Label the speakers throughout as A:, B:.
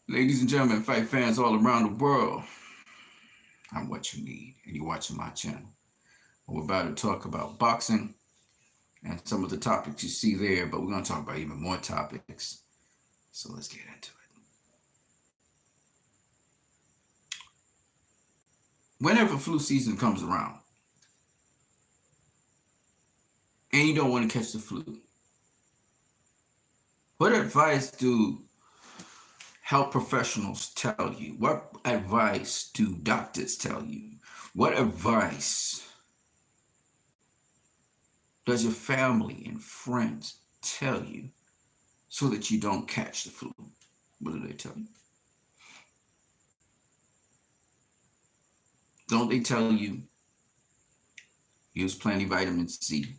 A: Ladies and gentlemen, fight fans all around the world, I'm what you need, and you're watching my channel. We're about to talk about boxing and some of the topics you see there, but we're going to talk about even more topics. So let's get into it. Whenever flu season comes around and you don't want to catch the flu, what advice do health professionals tell you? What advice do doctors tell you? What advice does your family and friends tell you so that you don't catch the flu? What do they tell you? Don't they tell you use plenty vitamin C?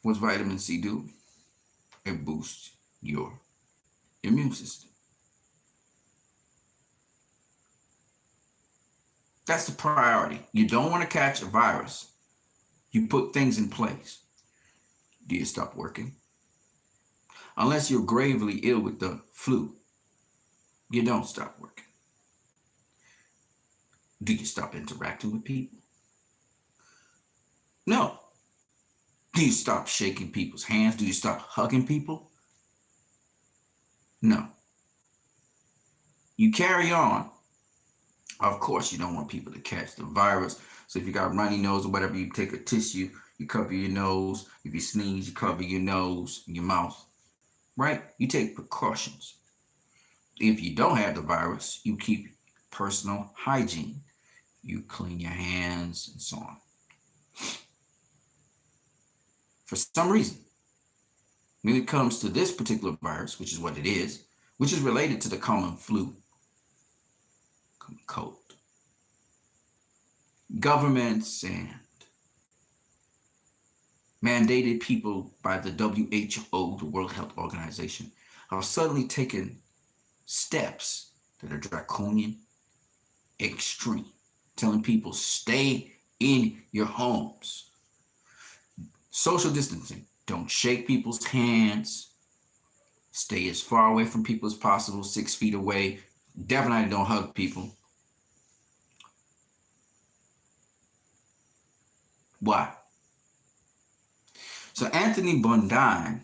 A: What's vitamin C do? It boosts your immune system. That's the priority. You don't want to catch a virus. You put things in place. Do you stop working? Unless you're gravely ill with the flu, you don't stop working. Do you stop interacting with people? No. Do you stop shaking people's hands? Do you stop hugging people? No. You carry on. Of course, you don't want people to catch the virus. So if you got a runny nose or whatever, you take a tissue, you cover your nose. If you sneeze, you cover your nose and your mouth. Right? You take precautions. If you don't have the virus, you keep personal hygiene. You clean your hands and so on. For some reason, when it comes to this particular virus, which is what it is, which is related to the common flu, common cold, governments and mandated people by the WHO, the World Health Organization, have suddenly taken steps that are draconian, extreme, telling people stay in your homes. Social distancing. Don't shake people's hands. Stay as far away from people as possible, 6 feet away. Definitely don't hug people. Why? So Anthony Mundine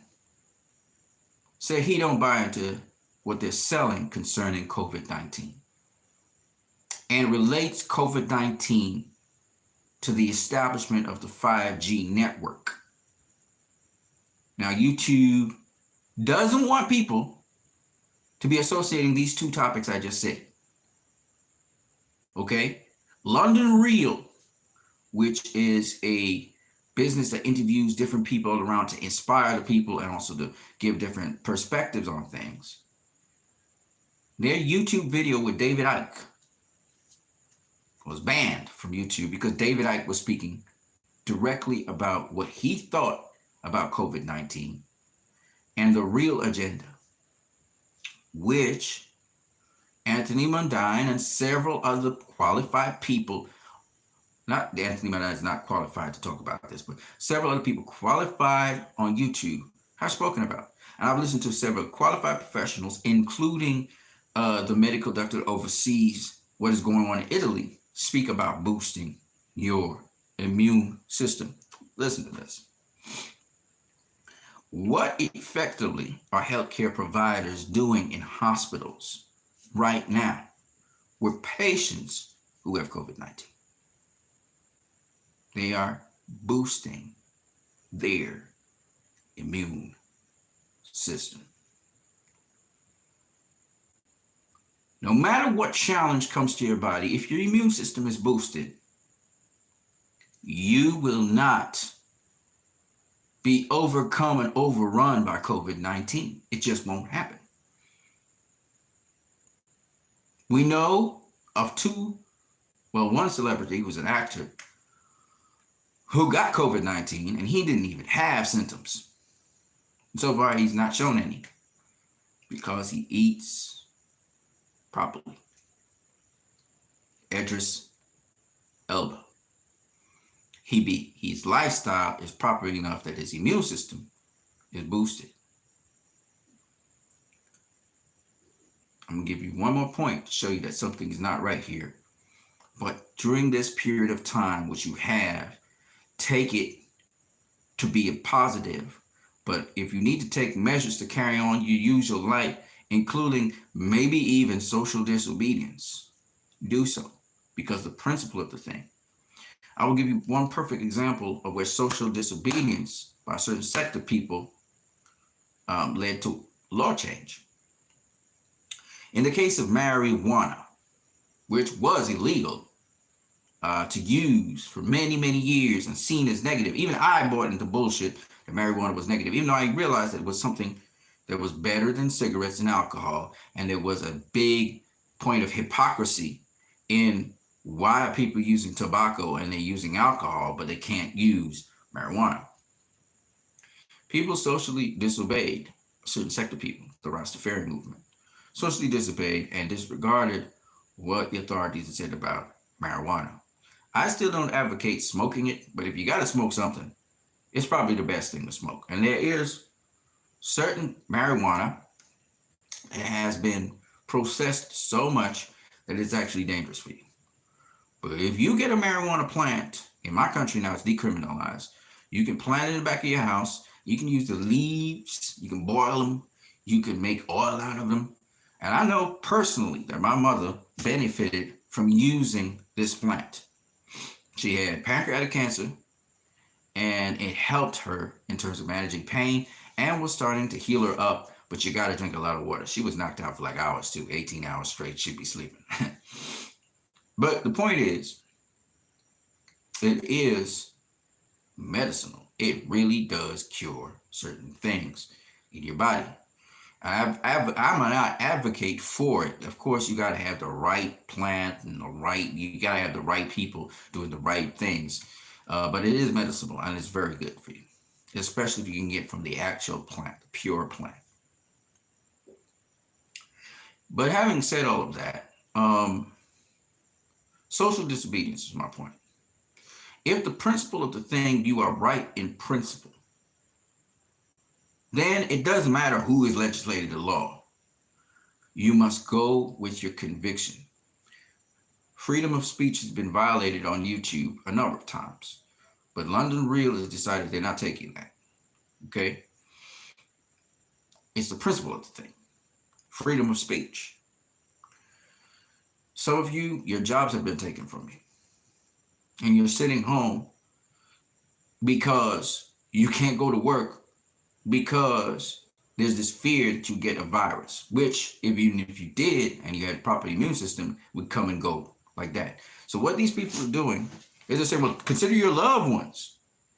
A: said he don't buy into what they're selling concerning COVID-19 and relates COVID-19 to the establishment of the 5G network. Now, YouTube doesn't want people to be associating these two topics I just said. Okay? London Real, which is a business that interviews different people around to inspire the people and also to give different perspectives on things. Their YouTube video with David Icke was banned from YouTube because David Icke was speaking directly about what he thought about COVID-19 and the real agenda, which Anthony Mundine and several other qualified people, not Anthony Mundine is not qualified to talk about this, but several other people qualified on YouTube have spoken about. And I've listened to several qualified professionals, including the medical doctor that oversees what is going on in Italy, speak about boosting your immune system. Listen to this. What effectively are healthcare providers doing in hospitals right now with patients who have COVID-19? They are boosting their immune system. No matter what challenge comes to your body, if your immune system is boosted, you will not be overcome and overrun by COVID-19. It just won't happen. We know of one celebrity who was an actor who got COVID-19 and he didn't even have symptoms. So far, he's not shown any because he eats properly. Idris Elba. His lifestyle is proper enough that his immune system is boosted. I'm gonna give you one more point to show you that something is not right here. But during this period of time, which you have, take it to be a positive. But if you need to take measures to carry on, you use your life, including maybe even social disobedience. Do so, because the principle of the thing. I will give you one perfect example of where social disobedience by a certain sect of people led to law change. In the case of marijuana, which was illegal to use for many, many years and seen as negative. Even I bought into bullshit that marijuana was negative, even though I realized that it was something that was better than cigarettes and alcohol. And there was a big point of hypocrisy in why are people using tobacco and they're using alcohol, but they can't use marijuana. People socially disobeyed, a certain sect of people, the Rastafarian movement, socially disobeyed and disregarded what the authorities had said about marijuana. I still don't advocate smoking it, but if you got to smoke something, it's probably the best thing to smoke. And there is certain marijuana that has been processed so much that it's actually dangerous for you. But if you get a marijuana plant, in my country now it's decriminalized, you can plant it in the back of your house, you can use the leaves, you can boil them, you can make oil out of them. And I know personally that my mother benefited from using this plant. She had pancreatic cancer, and it helped her in terms of managing pain and was starting to heal her up, but you got to drink a lot of water. She was knocked out for like hours too, 18 hours straight, she'd be sleeping. But the point is, it is medicinal. It really does cure certain things in your body. I'm not advocate for it. Of course, you got to have the right plant and you got to have the right people doing the right things. But it is medicinal and it's very good for you, especially if you can get from the actual plant, the pure plant. But having said all of that, social disobedience is my point. If the principle of the thing, you are right in principle, then it doesn't matter who has legislated the law. You must go with your conviction. Freedom of speech has been violated on YouTube a number of times, but London Real has decided they're not taking that. Okay? It's the principle of the thing. Freedom of speech. Some of you, your jobs have been taken from you, and you're sitting home because you can't go to work because there's this fear that you get a virus, which even if you did and you had a proper immune system, would come and go like that. So what these people are doing is they're saying, well, consider your loved ones.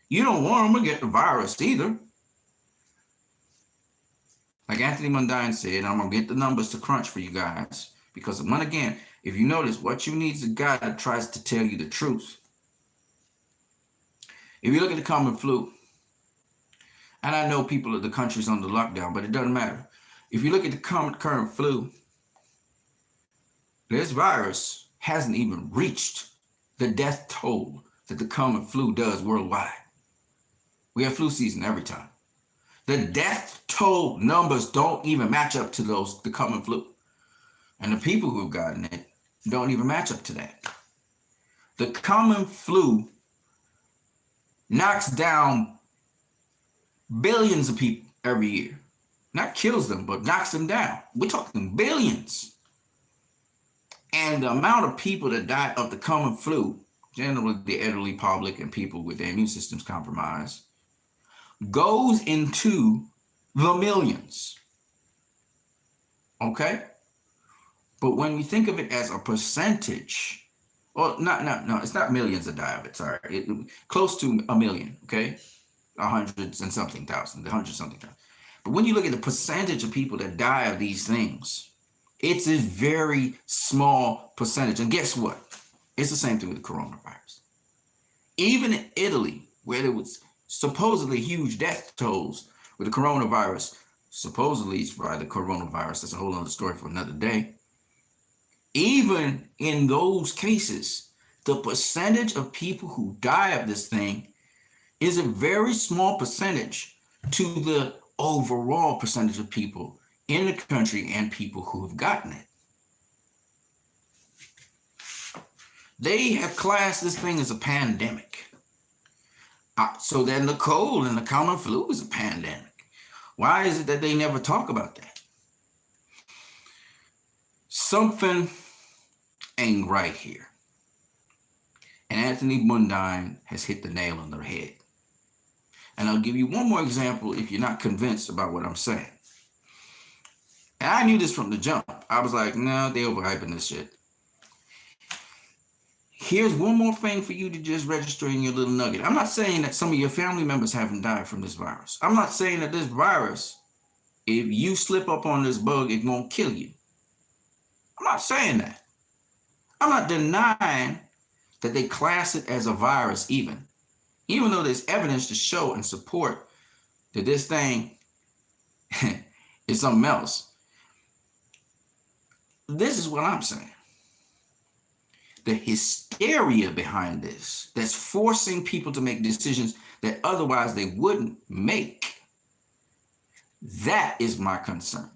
A: You don't want them to get the virus either. Like Anthony Mundine said, I'm going to get the numbers to crunch for you guys. Because once again, if you notice, what you need is a guy that tries to tell you the truth. If you look at the common flu, and I know people of the country's under lockdown, but it doesn't matter. If you look at the current flu, this virus hasn't even reached the death toll that the common flu does worldwide. We have flu season every time. The death toll numbers don't even match up to the common flu. And the people who've gotten it don't even match up to that. The common flu knocks down billions of people every year. Not kills them, but knocks them down. We're talking billions. And the amount of people that die of the common flu, generally the elderly public and people with their immune systems compromised, goes into the millions. Okay? But when we think of it as a percentage, well, no, it's not millions that die of it, sorry. Close to a million, okay? 100 and something thousand. But when you look at the percentage of people that die of these things, it's a very small percentage. And guess what? It's the same thing with the coronavirus. Even in Italy, where there was supposedly huge death tolls with the coronavirus, supposedly it's by the coronavirus, that's a whole other story for another day. Even in those cases, the percentage of people who die of this thing is a very small percentage to the overall percentage of people in the country and people who have gotten it. They have classed this thing as a pandemic. So then the cold and the common flu is a pandemic. Why is it that they never talk about that? Something ain't right here. And Anthony Mundine has hit the nail on the head. And I'll give you one more example if you're not convinced about what I'm saying. And I knew this from the jump. I was like, no, they're overhyping this shit. Here's one more thing for you to just register in your little nugget. I'm not saying that some of your family members haven't died from this virus. I'm not saying that this virus, if you slip up on this bug, it won't kill you. I'm not saying that. I'm not denying that they class it as a virus even though there's evidence to show and support that this thing is something else. This is what I'm saying. The hysteria behind this that's forcing people to make decisions that otherwise they wouldn't make. That is my concern.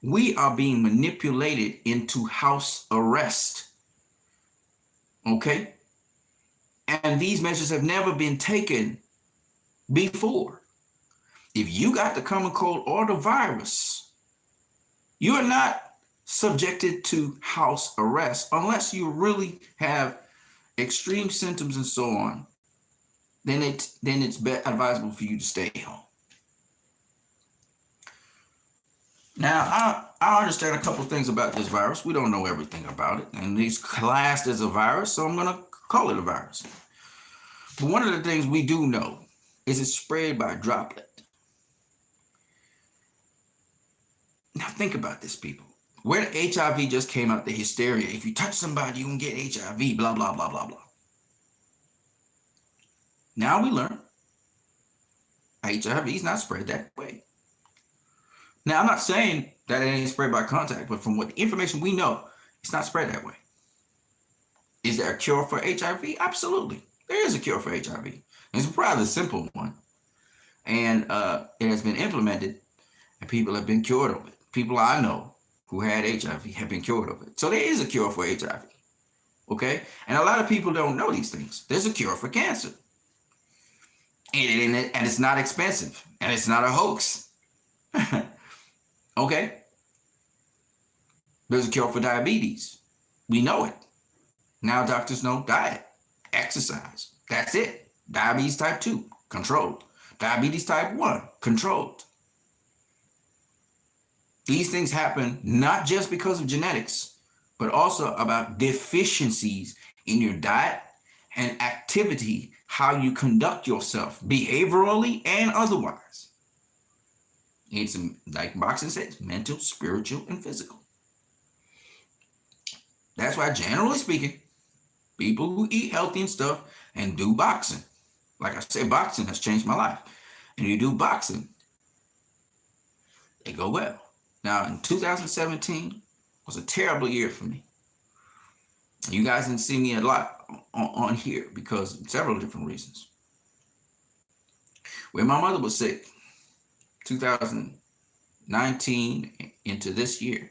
A: We are being manipulated into house arrest. Okay? And these measures have never been taken before. If you got the common cold or the virus, you are not subjected to house arrest unless you really have extreme symptoms and so on. Then it's advisable for you to stay home. Now, I understand a couple of things about this virus. We don't know everything about it, and it's classed as a virus, so I'm going to call it a virus. But one of the things we do know is it's spread by droplet. Now, think about this, people. Where the HIV just came out, the hysteria. If you touch somebody, you can get HIV, blah, blah, blah, blah, blah. Now we learn HIV is not spread that way. Now, I'm not saying that it ain't spread by contact, but from what the information we know, it's not spread that way. Is there a cure for HIV? Absolutely. There is a cure for HIV. It's a rather simple one. And it has been implemented, and people have been cured of it. People I know who had HIV have been cured of it. So there is a cure for HIV. Okay? And a lot of people don't know these things. There's a cure for cancer. And it's not expensive. And it's not a hoax. Okay? There's a cure for diabetes. We know it. Now doctors know diet, exercise. That's it. Diabetes type 2, controlled. Diabetes type 1, controlled. These things happen not just because of genetics, but also about deficiencies in your diet and activity, how you conduct yourself behaviorally and otherwise. It's like boxing says, mental, spiritual, and physical. That's why, generally speaking, people who eat healthy and stuff and do boxing, like I said, boxing has changed my life. And you do boxing, they go well. Now, in 2017 was a terrible year for me. You guys didn't see me a lot on here because of several different reasons. When my mother was sick, 2019 into this year,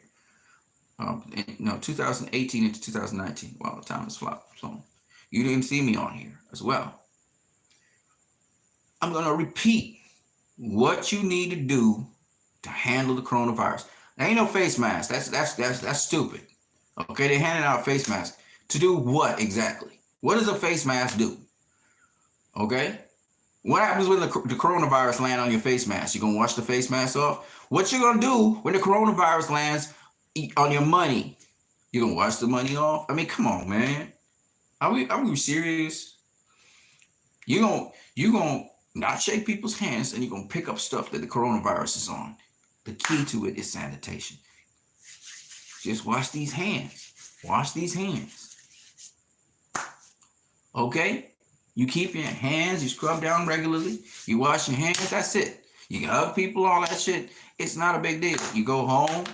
A: 2018 into 2019. Well, the time has flopped, so you didn't see me on here as well. I'm going to repeat what you need to do to handle the coronavirus. There ain't no face mask. That's stupid. Okay, they're handing out face masks to do what exactly? What does a face mask do? Okay, what happens when the coronavirus lands on your face mask? You gonna wash the face mask off? What you gonna do when the coronavirus lands on your money? You gonna wash the money off? I mean, come on, man. Are we serious? You gonna not shake people's hands, and you're gonna pick up stuff that the coronavirus is on. The key to it is sanitation. Just wash these hands. Wash these hands. Okay? You keep your hands, you scrub down regularly, you wash your hands, that's it. You can hug people, all that shit. It's not a big deal. You go home,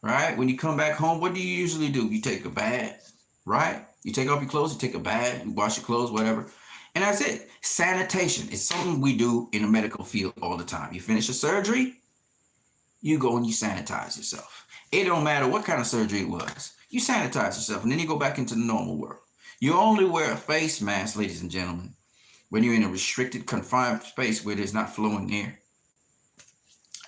A: right? When you come back home, what do you usually do? You take a bath, right? You take off your clothes, you take a bath, you wash your clothes, whatever. And that's it. Sanitation is something we do in the medical field all the time. You finish a surgery, you go and you sanitize yourself. It don't matter what kind of surgery it was. You sanitize yourself, and then you go back into the normal world. You only wear a face mask, ladies and gentlemen, when you're in a restricted, confined space where there's not flowing air.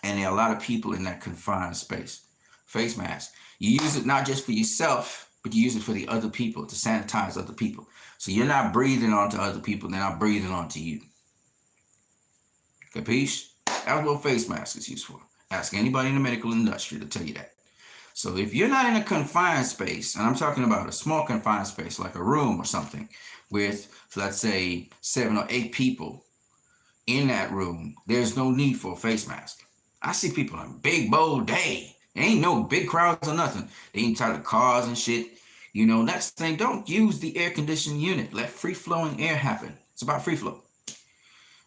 A: And there are a lot of people in that confined space. Face mask. You use it not just for yourself, but you use it for the other people, to sanitize other people. So you're not breathing onto other people, they're not breathing onto you. Capiche? That's what face mask is used for. Ask anybody in the medical industry to tell you that. So if you're not in a confined space, and I'm talking about a small confined space, like a room or something, with, let's say, 7 or 8 people in that room, there's no need for a face mask. I see people on a big, bold day. There ain't no big crowds or nothing. They ain't tired of cars and shit. You know, that's the thing. Don't use the air conditioning unit. Let free-flowing air happen. It's about free flow.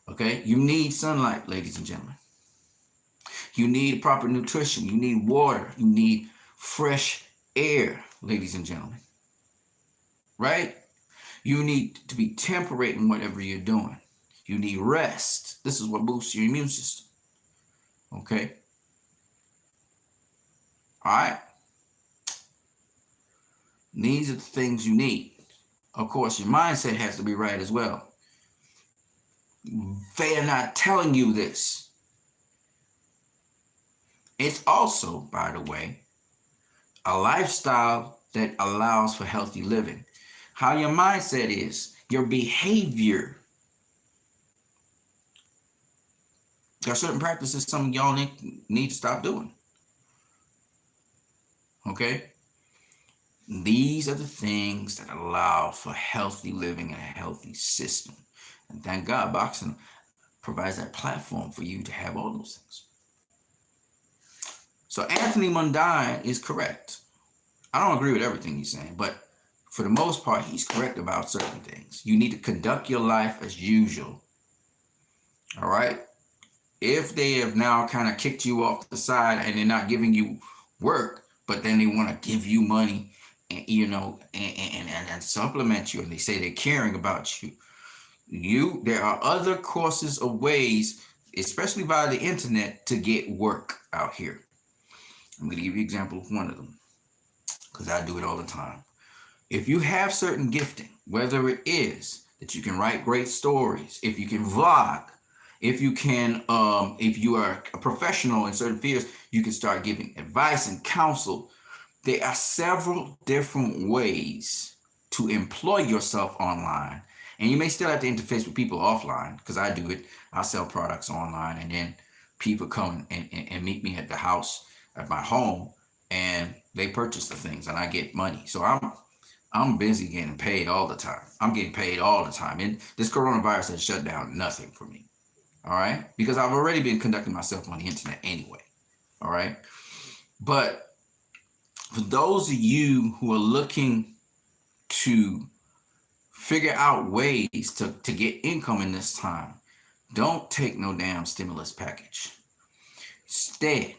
A: Okay? You need sunlight, ladies and gentlemen. You need proper nutrition. You need water. You need fresh air, ladies and gentlemen. Right? You need to be temperate in whatever you're doing. You need rest. This is what boosts your immune system. Okay? All right? These are the things you need. Of course, your mindset has to be right as well. They are not telling you this. It's also, by the way, a lifestyle that allows for healthy living. How your mindset is, your behavior. There are certain practices some of y'all need to stop doing. Okay? These are the things that allow for healthy living and a healthy system. And thank God boxing provides that platform for you to have all those things. So Anthony Mundine is correct. I don't agree with everything he's saying, but for the most part, he's correct about certain things. You need to conduct your life as usual. All right? If they have now kind of kicked you off the side and they're not giving you work, but then they want to give you money and, you know, and supplement you, and they say they're caring about you. There are other courses of ways, especially via the internet, to get work out here. I'm going to give you an example of one of them, because I do it all the time. If you have certain gifting, whether it is that you can write great stories, if you can vlog, if you can, if you are a professional in certain fields, you can start giving advice and counsel. There are several different ways to employ yourself online. And you may still have to interface with people offline, because I do it. I sell products online, and then people come and meet me at the house, at my home, and they purchase the things, and I get money. So I'm busy getting paid all the time. I'm getting paid all the time. And this coronavirus has shut down nothing for me. All right? Because I've already been conducting myself on the internet anyway. All right? But for those of you who are looking to figure out ways to get income in this time, don't take no damn stimulus package. Instead,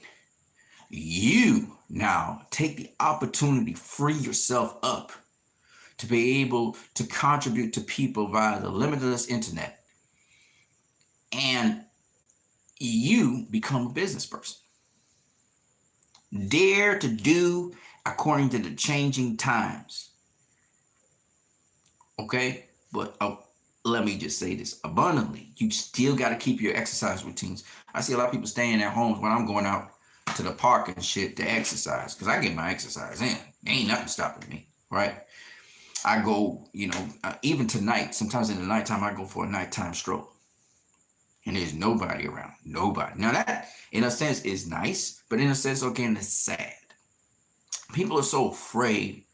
A: you now take the opportunity, free yourself up to be able to contribute to people via the limitless internet, and you become a business person. Dare to do according to the changing times. Okay? But let me just say this abundantly. You still got to keep your exercise routines. I see a lot of people staying at home when I'm going out to the park and shit to exercise, because I get my exercise in. There ain't nothing stopping me, right? I go, you know, even tonight, sometimes in the nighttime, I go for a nighttime stroll. And there's nobody around. Nobody. Now that, in a sense, is nice, but in a sense, again, it's sad. People are so afraid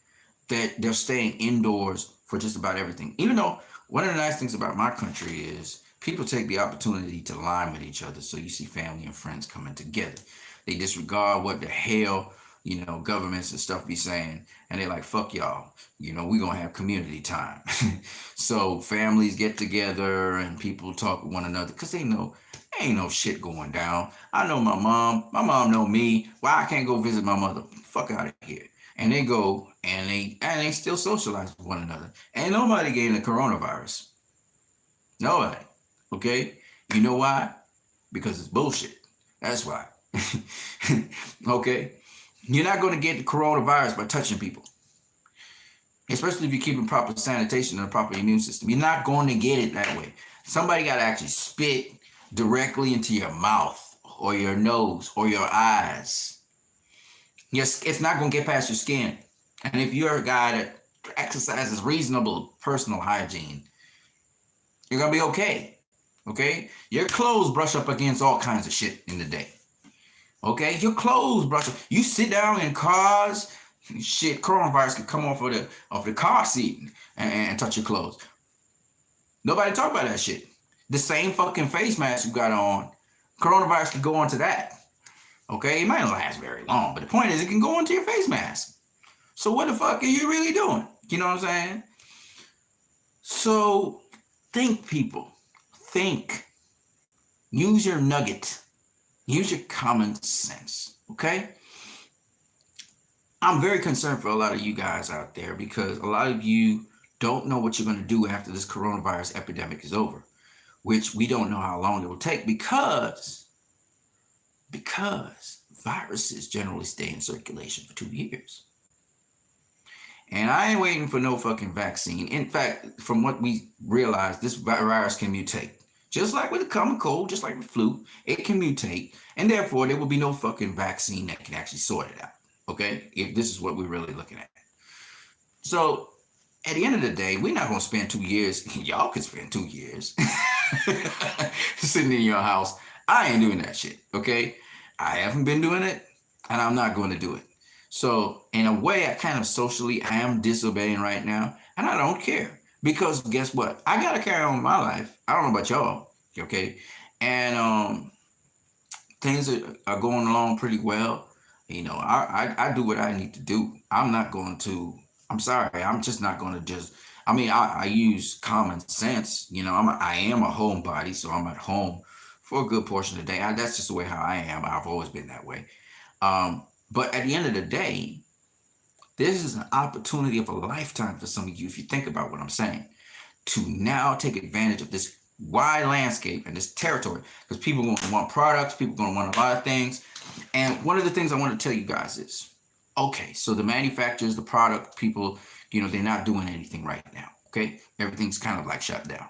A: that they're staying indoors for just about everything. Even though one of the nice things about my country is people take the opportunity to line with each other. So you see family and friends coming together. They disregard what the hell, you know, governments and stuff be saying. And they're like, fuck y'all. You know, we're going to have community time. So families get together and people talk with one another because they know ain't no shit going down. I know my mom. My mom know me. Why I can't go visit my mother? Fuck out of here. And they go and they still socialize with one another. Ain't nobody getting the coronavirus. Nobody. Okay? You know why? Because it's bullshit. That's why. Okay? You're not going to get the coronavirus by touching people, especially if you're keeping proper sanitation and a proper immune system. You're not going to get it that way. Somebody got to actually spit directly into your mouth or your nose or your eyes. Yes, it's not going to get past your skin. And if you're a guy that exercises reasonable personal hygiene, you're going to be okay. Okay? Your clothes brush up against all kinds of shit in the day. Okay? Your clothes brush up. You sit down in cars, shit, coronavirus can come off of the car seat and touch your clothes. Nobody talk about that shit. The same fucking face mask you got on, coronavirus can go onto that. Okay? It might not last very long, but the point is it can go into your face mask. So what the fuck are you really doing? You know what I'm saying? So think, people. Think. Use your nugget. Use your common sense. Okay? I'm very concerned for a lot of you guys out there because a lot of you don't know what you're going to do after this coronavirus epidemic is over, which we don't know how long it will take because viruses generally stay in circulation for 2 years. And I ain't waiting for no fucking vaccine. In fact, from what we realize, this virus can mutate. Just like with the common cold, just like with flu, it can mutate. And therefore, there will be no fucking vaccine that can actually sort it out. Okay? If this is what we're really looking at. So, at the end of the day, we're not going to spend 2 years. Y'all can spend 2 years sitting in your house. I ain't doing that shit. Okay? I haven't been doing it, and I'm not going to do it. So, in a way, I kind of socially, I am disobeying right now, and I don't care. Because guess what? I got to carry on my life. I don't know about y'all, okay? And things are going along pretty well. You know, I do what I need to do. I'm just not going to just, I use common sense. You know, I am a homebody, so I'm at home for a good portion of the day. That's just the way how I am. I've always been that way. But at the end of the day, this is an opportunity of a lifetime for some of you, if you think about what I'm saying, to now take advantage of this wide landscape and this territory, because people are going to want products, people are going to want a lot of things. And one of the things I want to tell you guys is, okay, so the manufacturers, the product people, you know, they're not doing anything right now, okay? Everything's kind of like shut down.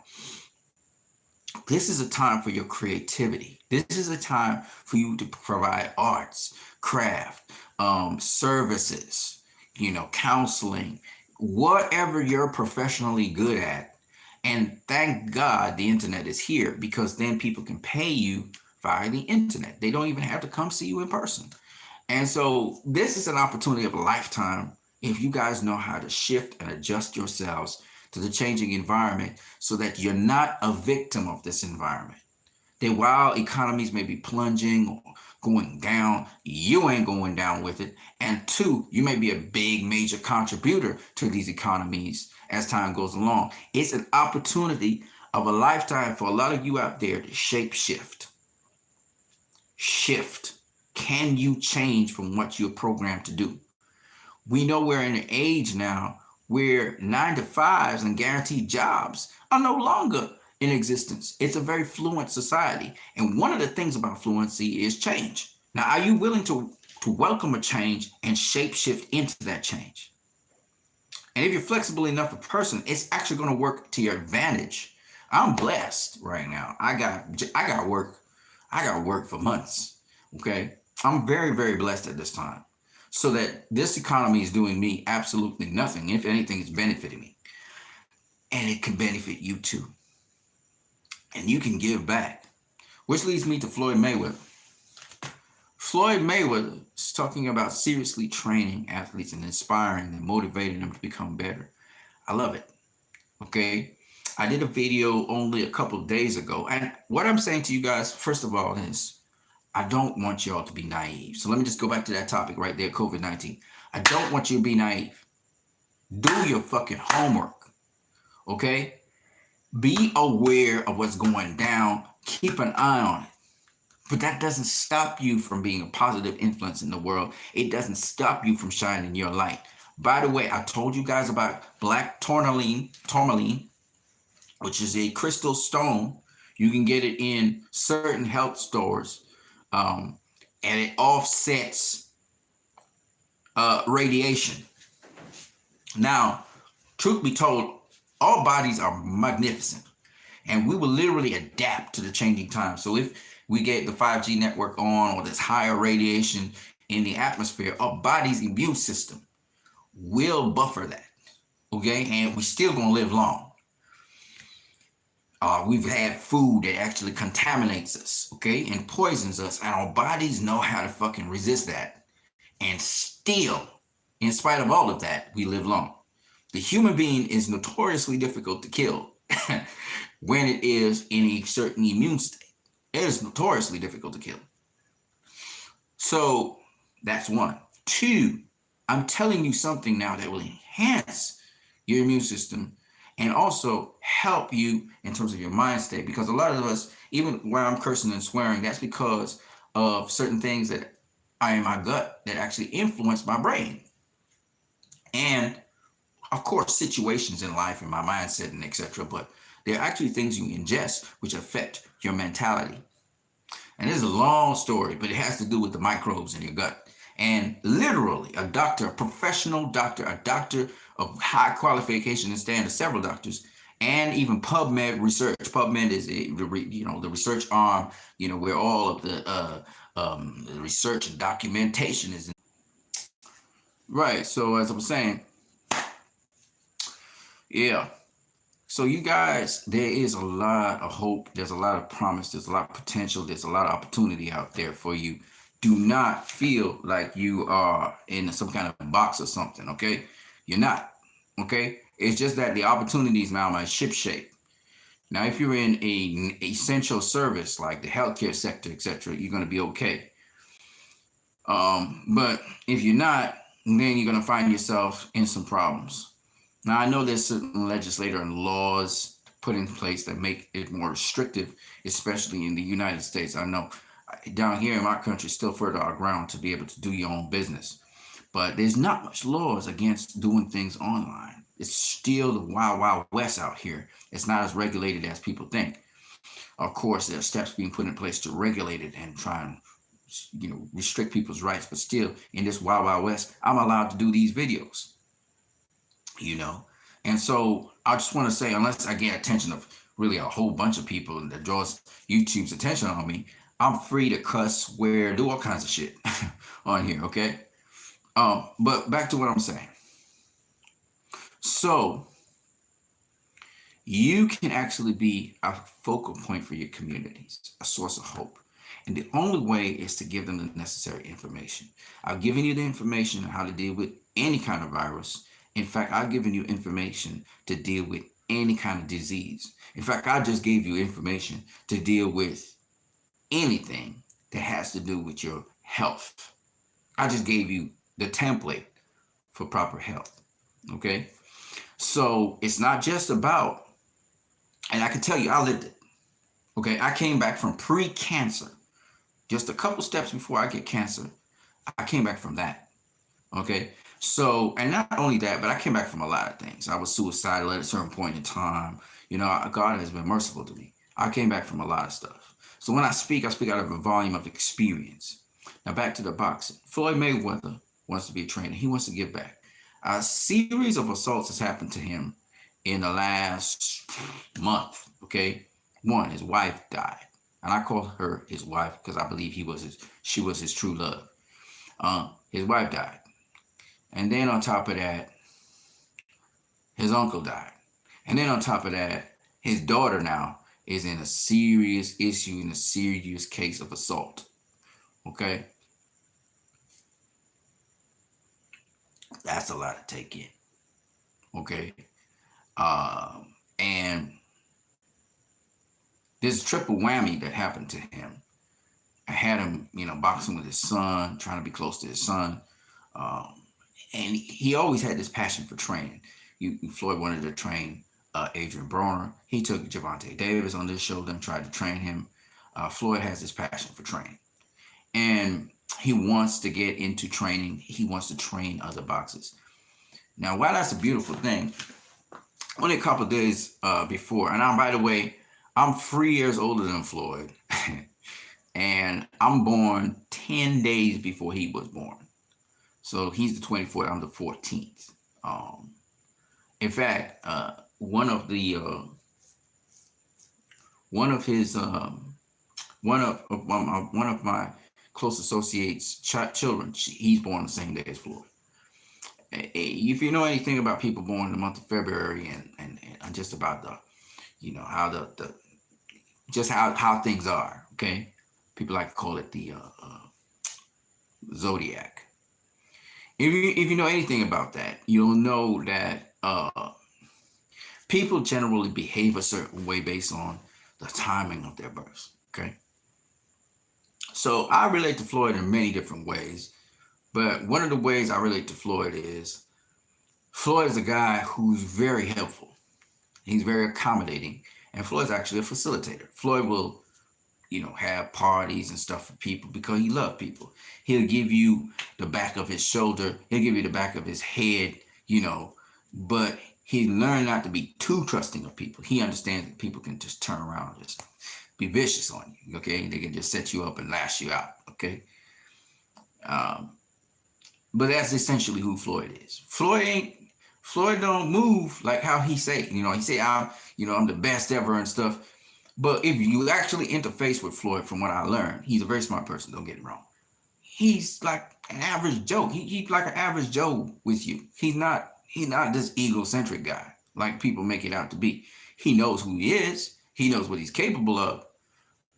A: This is a time for your creativity. This is a time for you to provide arts, craft, services, you know, counseling, whatever you're professionally good at. And thank God the internet is here, because then people can pay you via the internet. They don't even have to come see you in person. And so this is an opportunity of a lifetime if you guys know how to shift and adjust yourselves to the changing environment so that you're not a victim of this environment. That while economies may be plunging or going down, you ain't going down with it. And two, you may be a big major contributor to these economies as time goes along. It's an opportunity of a lifetime for a lot of you out there to shape shift. Shift. Can you change from what you're programmed to do? We know we're in an age now where 9-to-5s and guaranteed jobs are no longer in existence. It's a very fluent society. And one of the things about fluency is change. Now, are you willing to welcome a change and shape shift into that change? And if you're flexible enough a person, it's actually going to work to your advantage. I'm blessed right now. I got work. I got work for months. Okay. I'm very, very blessed at this time. So that this economy is doing me absolutely nothing. If anything, it's benefiting me. And it can benefit you too. And you can give back. Which leads me to Floyd Mayweather. Floyd Mayweather is talking about seriously training athletes and inspiring and motivating them to become better. I love it. Okay. I did a video only a couple of days ago. And what I'm saying to you guys, first of all, is I don't want y'all to be naive. So let me just go back to that topic right there, COVID-19. I don't want you to be naive. Do your fucking homework. Okay? Be aware of what's going down. Keep an eye on it. But that doesn't stop you from being a positive influence in the world. It doesn't stop you from shining your light. By the way, I told you guys about black tourmaline, which is a crystal stone. You can get it in certain health stores. and it offsets radiation. Now, truth be told, all bodies are magnificent, and we will literally adapt to the changing times. So if we get the 5G network on, or there's higher radiation in the atmosphere, our body's immune system will buffer that, okay? And we're still gonna live long. We've had food that actually contaminates us, okay, and poisons us, and our bodies know how to fucking resist that. And still, in spite of all of that, we live long. The human being is notoriously difficult to kill when it is in a certain immune state. It is notoriously difficult to kill. So that's one. Two, I'm telling you something now that will enhance your immune system and also help you in terms of your mind state. Because a lot of us, even when I'm cursing and swearing, that's because of certain things that are in my gut that actually influence my brain. And of course, situations in life and my mindset and etc. But there are actually things you ingest which affect your mentality. And this is a long story, but it has to do with the microbes in your gut. And literally, a doctor, a professional doctor, a doctor of high qualification and standards, several doctors, and even PubMed research. PubMed is the research arm, where all of the research and documentation is. Right. So as I'm saying, yeah. So you guys, there is a lot of hope. There's a lot of promise. There's a lot of potential. There's a lot of opportunity out there for you. Do not feel like you are in some kind of box or something, okay? You're not, okay? It's just that the opportunities now are ship shape. Now, if you're in an essential service like the healthcare sector, etc., you're going to be okay. But if you're not, then you're going to find yourself in some problems. Now, I know there's certain legislator and laws put in place that make it more restrictive, especially in the United States. I know down here in my country, it's still further underground to be able to do your own business. But there's not much laws against doing things online. It's still the wild, wild west out here. It's not as regulated as people think. Of course, there are steps being put in place to regulate it and try and restrict people's rights. But still, in this wild, wild west, I'm allowed to do these videos. And so I just want to say, unless I get attention of really a whole bunch of people that draws YouTube's attention on me, I'm free to cuss, swear, do all kinds of shit on here, okay? But back to what I'm saying. So you can actually be a focal point for your communities, a source of hope. And the only way is to give them the necessary information. I've given you the information on how to deal with any kind of virus. In fact, I've given you information to deal with any kind of disease. In fact, I just gave you information to deal with anything that has to do with your health. I just gave you the template for proper health, okay? So it's not just about, and I can tell you, I lived it, okay? I came back from pre-cancer. Just a couple steps before I get cancer, I came back from that, okay? So, and not only that, but I came back from a lot of things. I was suicidal at a certain point in time. God has been merciful to me. I came back from a lot of stuff. So when I speak out of a volume of experience. Now back to the boxing. Floyd Mayweather wants to be a trainer. He wants to give back. A series of assaults has happened to him in the last month, okay? One, his wife died. And I call her his wife because I believe she was his true love. His wife died. And then on top of that, his uncle died. And then on top of that, his daughter now is in a serious issue, in a serious case of assault. Okay? That's a lot to take in. Okay? And this triple whammy that happened to him. I had him, boxing with his son, trying to be close to his son. And he always had this passion for training. Floyd wanted to train Adrian Broner. He took Gervonta Davis on his shoulder and tried to train him. Floyd has this passion for training. And he wants to get into training. He wants to train other boxers. Now, while that's a beautiful thing, only a couple of days before, and by the way, I'm 3 years older than Floyd. and I'm born 10 days before he was born. So he's the 24th, I'm the 14th. Um, in fact, one of his one of my close associates' children, he's born the same day as Floyd. If you know anything about people born in the month of February and just about the, how the just how things are, okay? People like to call it the zodiac. If you know anything about that, you'll know that people generally behave a certain way based on the timing of their births, okay? So I relate to Floyd in many different ways, but one of the ways I relate to Floyd is a guy who's very helpful. He's very accommodating, and Floyd's actually a facilitator. Floyd will, have parties and stuff for people because he loves people. He'll give you the back of his shoulder. He'll give you the back of his head, but he learned not to be too trusting of people. He understands that people can just turn around and just be vicious on you, okay? They can just set you up and lash you out, okay? But that's essentially who Floyd is. Floyd don't move like how he say. He say I'm the best ever and stuff. But if you actually interface with Floyd, from what I learned, he's a very smart person. Don't get me wrong. He's like an average Joe. He's like an average Joe with you. He's not this egocentric guy like people make it out to be. He knows who he is. He knows what he's capable of,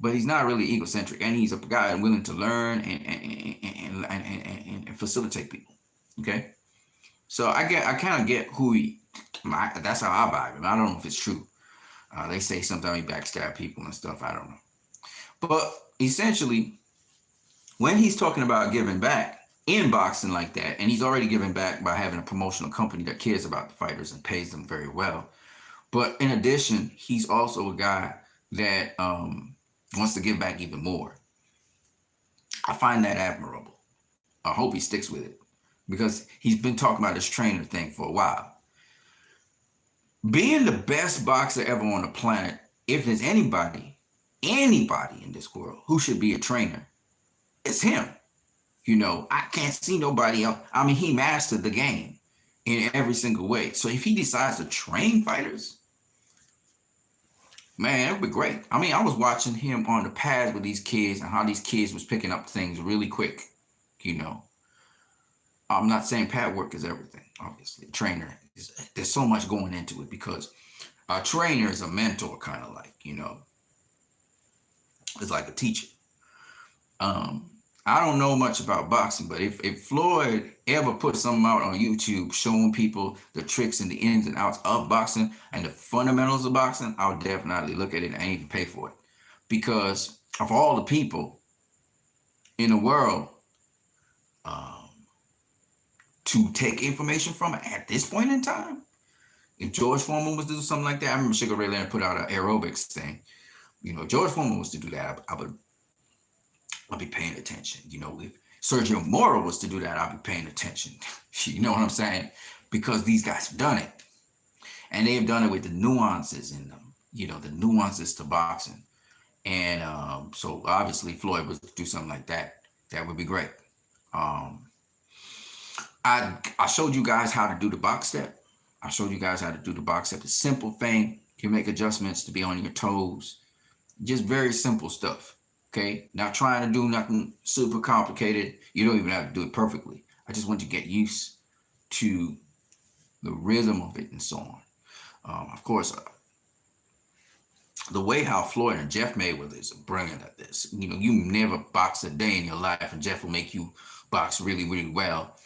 A: but he's not really egocentric. And he's a guy willing to learn and facilitate people. Okay, so I kind of get who that's how I vibe him. I don't know if it's true. They say sometimes he backstab people and stuff. I don't know. But essentially, when he's talking about giving back in boxing like that, and he's already given back by having a promotional company that cares about the fighters and pays them very well. But in addition, he's also a guy that wants to give back even more. I find that admirable. I hope he sticks with it because he's been talking about this trainer thing for a while. Being the best boxer ever on the planet, if there's anybody in this world who should be a trainer, it's him. I can't see nobody else. I mean, he mastered the game in every single way. So if he decides to train fighters, man, it would be great. I mean, I was watching him on the pads with these kids and how these kids was picking up things really quick. I'm not saying pad work is everything, obviously. Trainer, there's so much going into it because a trainer is a mentor, kind of like, it's like a teacher. I don't know much about boxing, but if Floyd ever put something out on YouTube showing people the tricks and the ins and outs of boxing and the fundamentals of boxing, I'll definitely look at it and even pay for it. Because of all the people in the world to take information from at this point in time, if George Foreman was to do something like that, I remember Sugar Ray Leonard put out an aerobics thing. If George Foreman was to do that, I'll be paying attention. If Sergio Mora was to do that, I'll be paying attention. You know what I'm saying? Because these guys have done it. And they have done it with the nuances in them, the nuances to boxing. And so obviously Floyd was to do something like that. That would be great. I showed you guys how to do the box step. The simple thing. You make adjustments to be on your toes. Just very simple stuff. Okay, not trying to do nothing super complicated. You don't even have to do it perfectly. I just want you to get used to the rhythm of it and so on. Of course, the way how Floyd and Jeff Mayweather is brilliant at this. You never box a day in your life, and Jeff will make you box really, really well.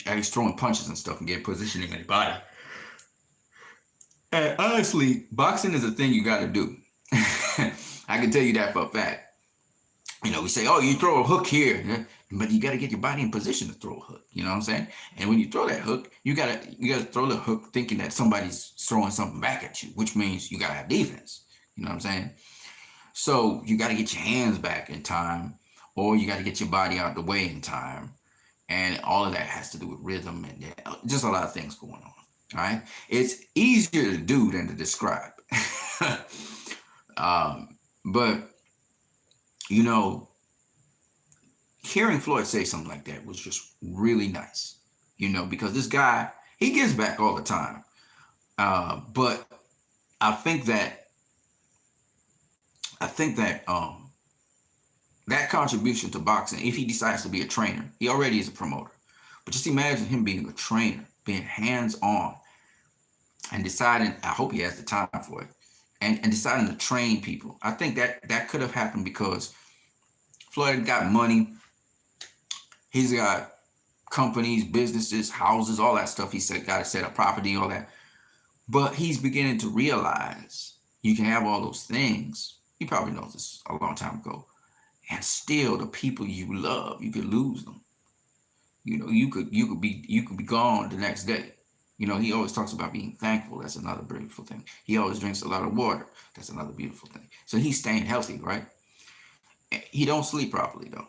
A: And he's throwing punches and stuff and getting positioning in your body. And honestly, boxing is a thing you got to do. I can tell you that for a fact. We say, oh, you throw a hook here, but you got to get your body in position to throw a hook. You know what I'm saying? And when you throw that hook, you got to throw the hook thinking that somebody's throwing something back at you, which means you got to have defense. You know what I'm saying? So you got to get your hands back in time, or you got to get your body out the way in time. And all of that has to do with rhythm and just a lot of things going on. All right. It's easier to do than to describe. But You know, hearing Floyd say something like that was just really nice, you know, because this guy, he gives back all the time. But I think that that contribution to boxing, if he decides to be a trainer, he already is a promoter. But just imagine him being a trainer, being hands-on, and deciding, I hope he has the time for it, and deciding to train people. I think that could have happened because Floyd got money. He's got companies, businesses, houses, all that stuff. He said, got to set up property, all that. But he's beginning to realize you can have all those things. He probably knows this a long time ago. And still the people you love, you could lose them. You know, you could be gone the next day. You know, he always talks about being thankful. That's another beautiful thing. He always drinks a lot of water. That's another beautiful thing. So he's staying healthy, right? He don't sleep properly though.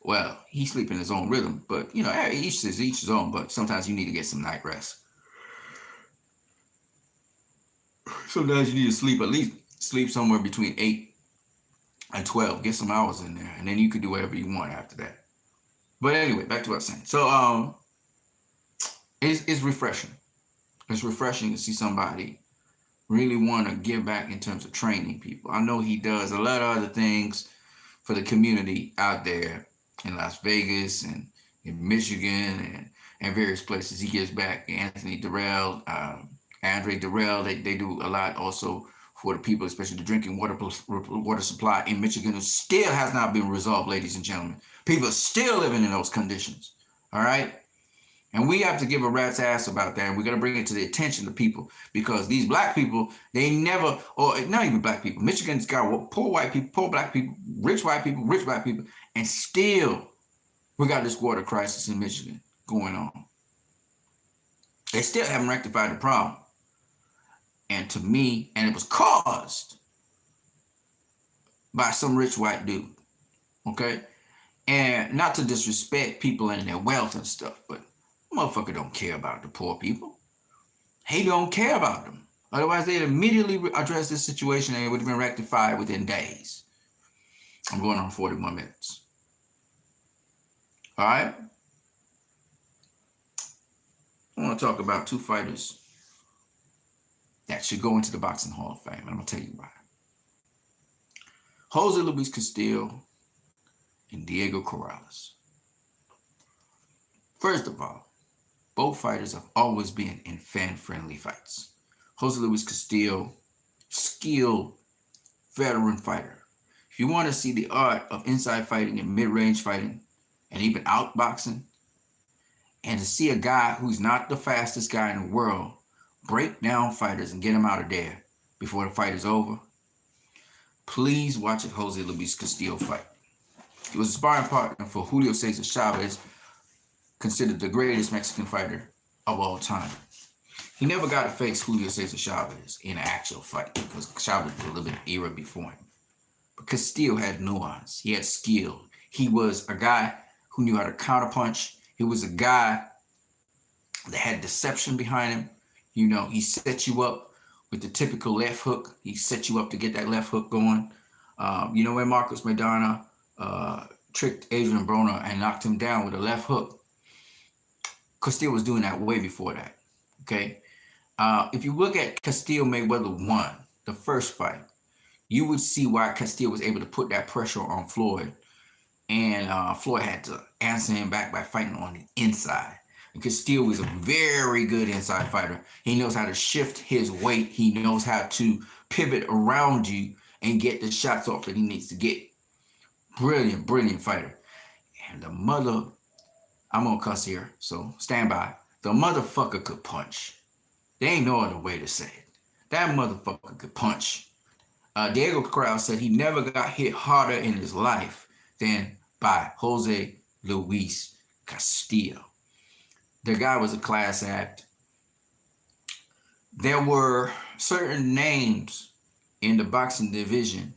A: Well, he sleep in his own rhythm, but you know, each is his own. But sometimes you need to get some night rest. Sometimes you need to sleep, at least sleep somewhere between 8 and 12. Get some hours in there, and then you can do whatever you want after that. But anyway, back to what I was saying. So it's refreshing. It's refreshing to see somebody really want to give back in terms of training people. I know he does a lot of other things for the community out there in Las Vegas and in Michigan and various places. He gives back. Anthony Durrell, Andre Durrell, they do a lot also for the people, especially the drinking water supply in Michigan, who still has not been resolved, ladies and gentlemen. People are still living in those conditions, all right? And we have to give a rat's ass about that, and we're going to bring it to the attention of people, because these black people, they never, or not even black people, Michigan's got poor white people, poor black people, rich white people, rich black people, and still we got this water crisis in Michigan going on. They still haven't rectified the problem. And to me, and it was caused by some rich white dude, okay? And not to disrespect people and their wealth and stuff, but motherfucker don't care about the poor people. He don't care about them. Otherwise, they'd immediately address this situation and it would have been rectified within days. I'm going on 41 minutes. All right? I want to talk about two fighters that should go into the Boxing Hall of Fame, and I'm going to tell you why. Jose Luis Castillo and Diego Corrales. First of all, both fighters have always been in fan-friendly fights. Jose Luis Castillo, skilled veteran fighter. If you want to see the art of inside fighting and mid-range fighting and even outboxing, and to see a guy who's not the fastest guy in the world break down fighters and get them out of there before the fight is over, please watch a Jose Luis Castillo fight. He was a sparring partner for Julio Cesar Chavez, considered the greatest Mexican fighter of all time. He never got to face Julio Cesar Chavez in an actual fight because Chavez was a little bit era before him. But Castillo had nuance. He had skill. He was a guy who knew how to counterpunch. He was a guy that had deception behind him. You know, he set you up with the typical left hook. He set you up to get that left hook going. You know, when Marcos Maidana tricked Adrian Broner and knocked him down with a left hook, Castillo was doing that way before that, okay? If you look at Castillo Mayweather 1, the first fight, you would see why Castillo was able to put that pressure on Floyd, and Floyd had to answer him back by fighting on the inside. And Castillo is a very good inside fighter. He knows how to shift his weight. He knows how to pivot around you and get the shots off that he needs to get. Brilliant, brilliant fighter. And the mother, I'm gonna cuss here, so stand by. The motherfucker could punch. There ain't no other way to say it. That motherfucker could punch. Diego Corrales said he never got hit harder in his life than by Jose Luis Castillo. The guy was a class act. There were certain names in the boxing division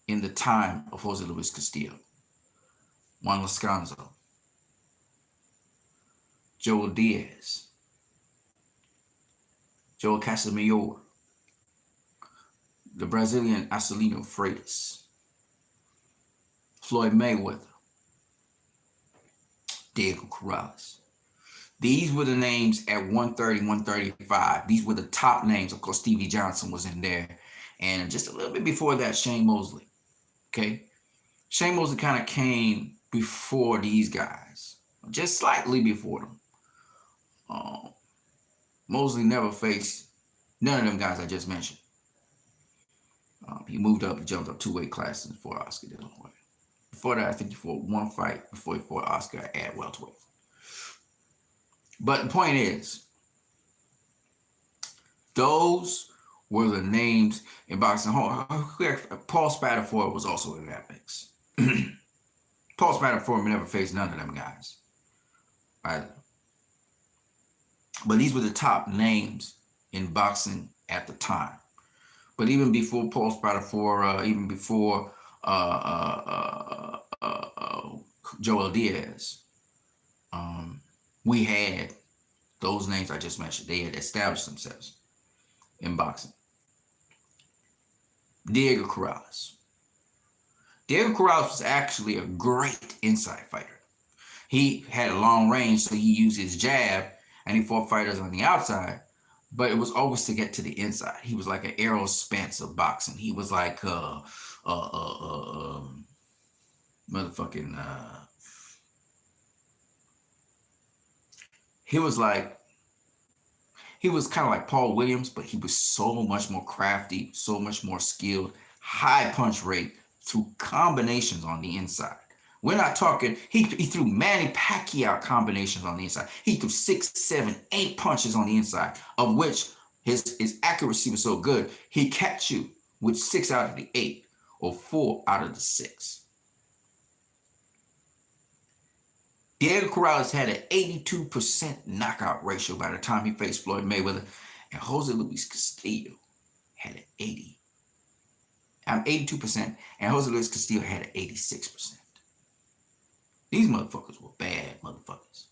A: in the time of Jose Luis Castillo. Juan Lascanzo, Joel Diaz, Joel Casamayor, the Brazilian Acelino Freitas, Floyd Mayweather, Diego Corrales. These were the names at 130, 135. These were the top names. Of course, Stevie Johnson was in there. And just a little bit before that, Shane Mosley. Okay. Shane Mosley kind of came before these guys, just slightly before them. Mosley never faced none of them guys I just mentioned. He moved up, he jumped up 2 weight classes before Oscar De La Hoya. Before that, I think he fought 1 fight before he fought Oscar at welterweight. But the point is, those were the names in boxing. Paul Spadafore was also in that mix. Paul Spadafore never faced none of them guys, either. But these were the top names in boxing at the time. But even before Paul Spadafore, even before Joel Diaz, we had those names I just mentioned. They had established themselves in boxing. Diego Corrales. Diego Corrales was actually a great inside fighter. He had a long range, so he used his jab, and he fought fighters on the outside, but it was always to get to the inside. He was like an Errol Spence of boxing. He was like he was kind of like Paul Williams, but he was so much more crafty, so much more skilled, high punch rate through combinations on the inside. We're not talking, he threw Manny Pacquiao combinations on the inside. He threw 6, 7, 8 punches on the inside, of which his accuracy was so good, he catch you with 6 out of the 8 or 4 out of the 6. Diego Corrales had an 82% knockout ratio by the time he faced Floyd Mayweather, and Jose Luis Castillo had an 82%, and Jose Luis Castillo had an 86%. These motherfuckers were bad motherfuckers.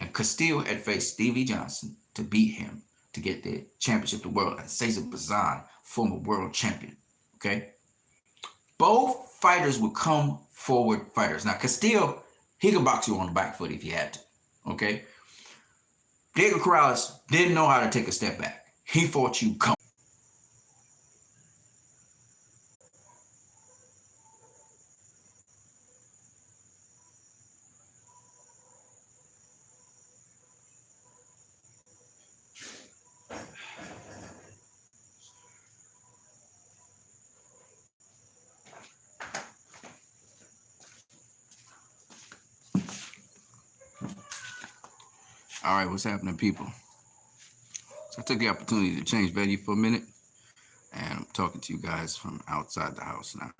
A: And Castillo had faced Stevie Johnson to beat him to get the championship of the world, and Cesar Bazan, former world champion. Okay? Both fighters would come forward fighters. Now, Castillo, he could box you on the back foot if he had to. Okay? Diego Corrales didn't know how to take a step back. He fought you come. All right, what's happening, people? So I took the opportunity to change venue for a minute, and I'm talking to you guys from outside the house now.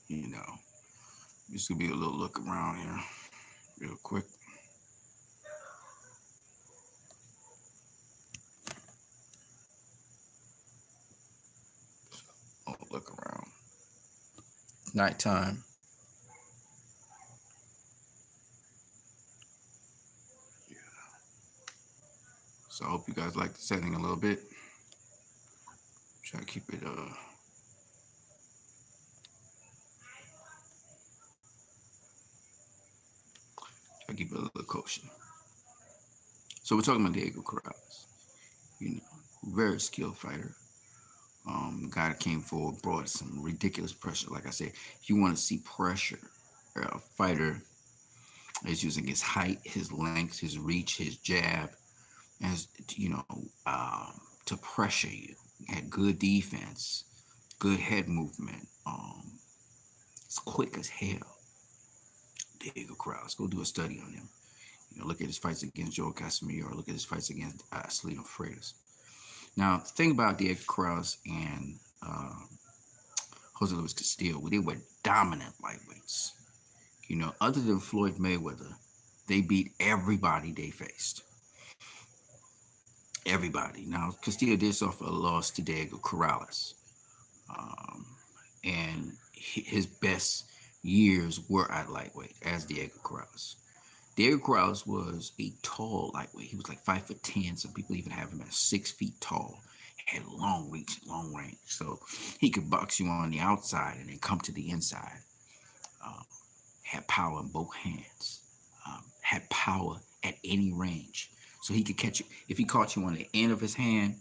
A: You know, this could be a little look around here real quick. Oh, look around. It's nighttime. Yeah. So I hope you guys like the setting a little bit. Try to keep it a little kosher. So we're talking about Diego Corrales. You know, very skilled fighter. Guy that came forward, brought some ridiculous pressure. Like I said, if you want to see pressure, a fighter is using his height, his length, his reach, his jab, as you know, to pressure you. Had good defense, good head movement. It's quick as hell. Diego Corrales. Go do a study on him. You know, look at his fights against Joel Casimiro. Look at his fights against Salino Freitas. Now, the thing about Diego Corrales and Jose Luis Castillo, they were dominant lightweights. You know, other than Floyd Mayweather, they beat everybody they faced. Everybody. Now, Castillo did suffer a loss to Diego Corrales. And his best years were at lightweight as Diego Corrales. Diego Corrales was a tall lightweight. He was like 5'10". Some people even have him at 6 feet tall. had long reach, long range. So he could box you on the outside and then come to the inside. Um, had power in both hands. Had power at any range. So he could catch you. If he caught you on the end of his hand,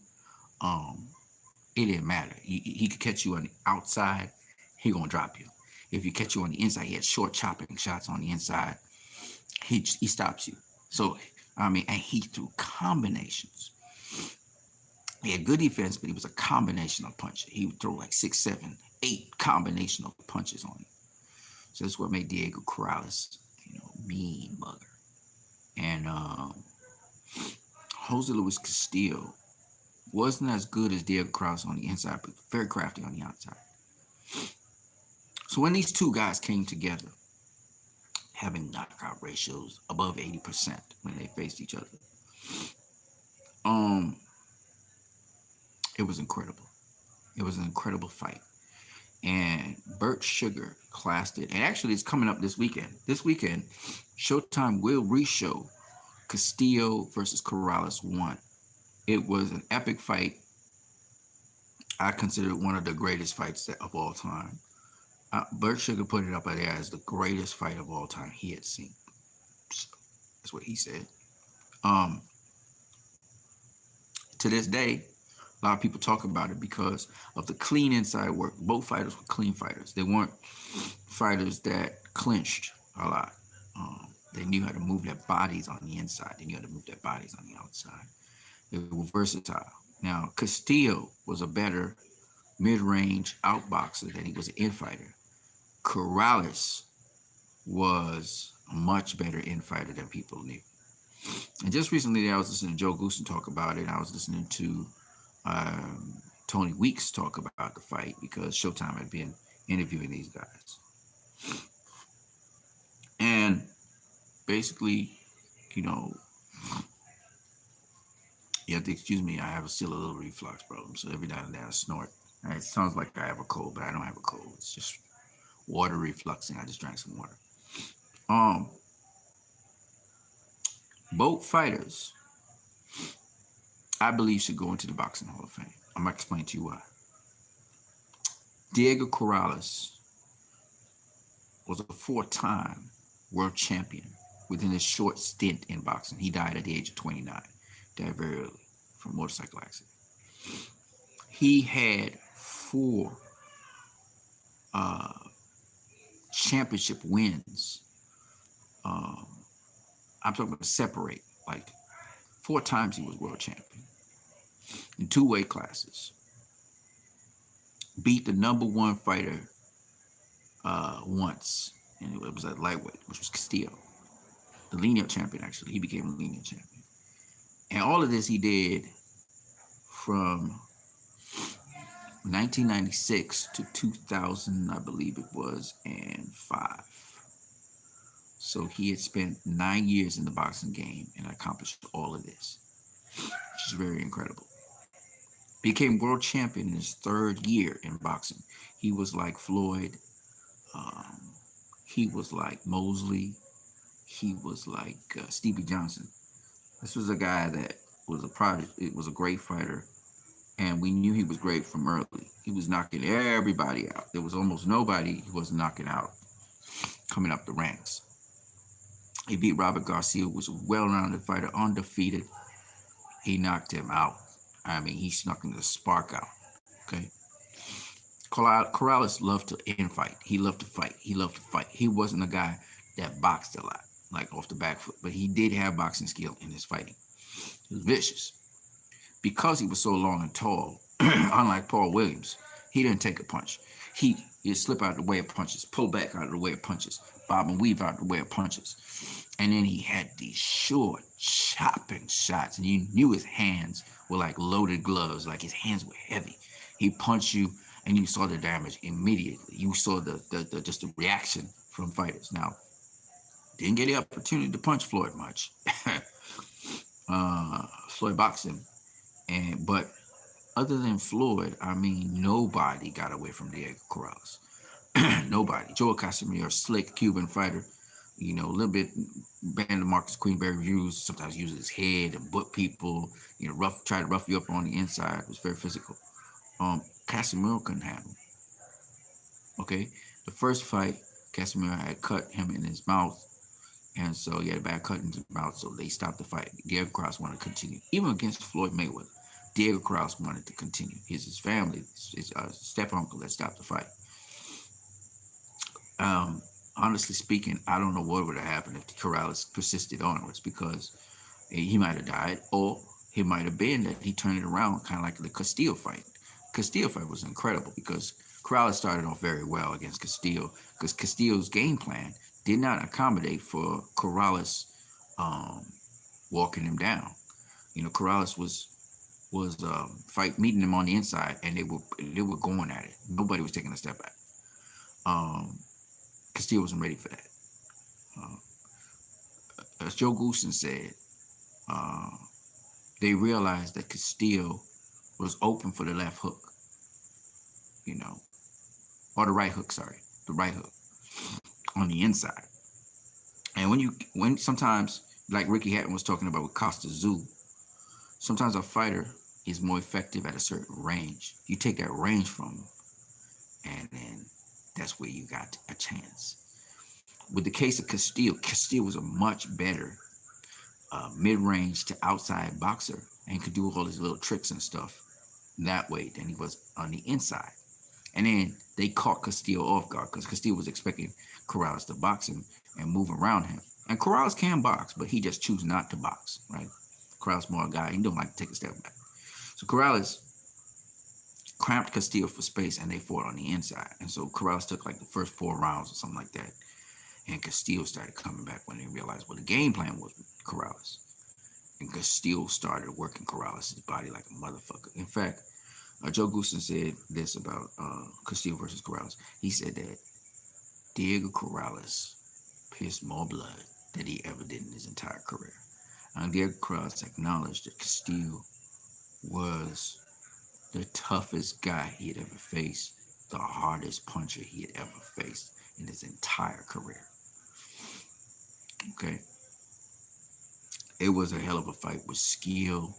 A: um, it didn't matter. He could catch you on the outside, he gonna drop you. If you catch you on the inside, he had short chopping shots on the inside. He stops you. So I mean, and he threw combinations. He had good defense, but he was a combinational puncher. He would throw like 6, 7, 8 combinational punches on you. So that's what made Diego Corrales, mean mugger. And Jose Luis Castillo wasn't as good as Diego Corrales on the inside, but very crafty on the outside. So when these two guys came together, having knockout ratios above 80% when they faced each other, it was incredible. It was an incredible fight. And Burt Sugar classed it. And actually, it's coming up this weekend. This weekend, Showtime will re-show Castillo versus Corrales 1. It was an epic fight. I consider it one of the greatest fights of all time. Burt Sugar put it up there as the greatest fight of all time he had seen. So that's what he said. To this day, a lot of people talk about it because of the clean inside work. Both fighters were clean fighters. They weren't fighters that clinched a lot. They knew how to move their bodies on the inside. They knew how to move their bodies on the outside. They were versatile. Now, Castillo was a better mid-range outboxer than he was an in-fighter. Corrales was a much better in-fighter than people knew. And just recently, I was listening to Joe Goosen talk about it. I was listening to Tony Weeks talk about the fight because Showtime had been interviewing these guys. And basically, you have to excuse me, I have still a little reflux problem, so every now and then I snort. And it sounds like I have a cold, but I don't have a cold. It's just water refluxing. I just drank some water. Both fighters, I believe, should go into the Boxing Hall of Fame. I'm going to explain to you why. Diego Corrales was a 4-time world champion within his short stint in boxing. He died at the age of 29. Died very early from a motorcycle accident. He had 4 championship wins. I'm talking about separate. Like 4 times he was world champion in 2 weight classes. Beat the number 1 fighter once, and it was at lightweight, which was Castillo. The lineal champion, actually. He became a lineal champion. And all of this he did from 1996 to 2000, I believe it was, and 5. So he had spent 9 years in the boxing game and accomplished all of this, which is very incredible. Became world champion in his 3rd year in boxing. He was like Floyd. He was like Mosley. He was like Stevie Johnson. This was a guy that was a product. It was a great fighter, and we knew he was great from early. He was knocking everybody out. There was almost nobody he wasn't knocking out coming up the ranks. He beat Robert Garcia, who was a well-rounded fighter, undefeated. He knocked him out. I mean, he snuck the spark out. Okay. Corrales loved to infight. He loved to fight. He loved to fight. He wasn't a guy that boxed a lot, like off the back foot, but he did have boxing skill in his fighting. He was vicious. Because he was so long and tall, unlike Paul Williams, he didn't take a punch. He'd slip out of the way of punches, pull back out of the way of punches, bob and weave out of the way of punches. And then he had these short, chopping shots, and you knew his hands were like loaded gloves, like his hands were heavy. He'd punch you, and you saw the damage immediately. You saw the reaction from fighters. Now, didn't get the opportunity to punch Floyd much. Floyd boxed him, but other than Floyd, I mean, nobody got away from Diego Corrales. Nobody. Joel Casimiro, slick Cuban fighter, A little bit band of Marcus Queenberry views, sometimes uses his head and butt people, try to rough you up on the inside. It was very physical. Casimiro couldn't handle. Okay. The first fight, Casimiro had cut him in his mouth, and so he had a bad cut in his mouth, so they stopped the fight. Diego Corrales wanted to continue. Even against Floyd Mayweather, Diego Corrales wanted to continue. His family, his step uncle that stopped the fight. Um, Honestly speaking, I don't know what would have happened if Corrales persisted onwards, because he might have died, or he might have been that he turned it around, kind of like the Castillo fight. Castillo fight was incredible because Corrales started off very well against Castillo, because Castillo's game plan did not accommodate for Corrales um, walking him down. Corrales was fight meeting him on the inside, and they were going at it. Nobody was taking a step back. Um, Castillo wasn't ready for that. Uh, as Joe Goosen said, uh, they realized that Castillo was open for the left hook, you know, or the right hook, sorry, the right hook on the inside. And when sometimes, like Ricky Hatton was talking about with Costa Zoo, sometimes a fighter is more effective at a certain range. You take that range from him, and then that's where you got a chance. With the case of Castillo, Castillo was a much better mid-range to outside boxer and could do all his little tricks and stuff that way than he was on the inside. And then they caught Castillo off guard because Castillo was expecting Corrales to box him and move around him. And Corrales can box, but he just chooses not to box, right? Corrales more a guy, he don't like to take a step back. So Corrales cramped Castillo for space, and they fought on the inside. And so Corrales took like the first 4 rounds or something like that. And Castillo started coming back when they realized what the game plan was with Corrales. And Castillo started working Corrales' body like a motherfucker. In fact, Joe Goosen said this about Castillo versus Corrales. He said that Diego Corrales pissed more blood than he ever did in his entire career. And Diego Corrales acknowledged that Castillo was the toughest guy he had ever faced, the hardest puncher he had ever faced in his entire career. Okay. It was a hell of a fight with skill.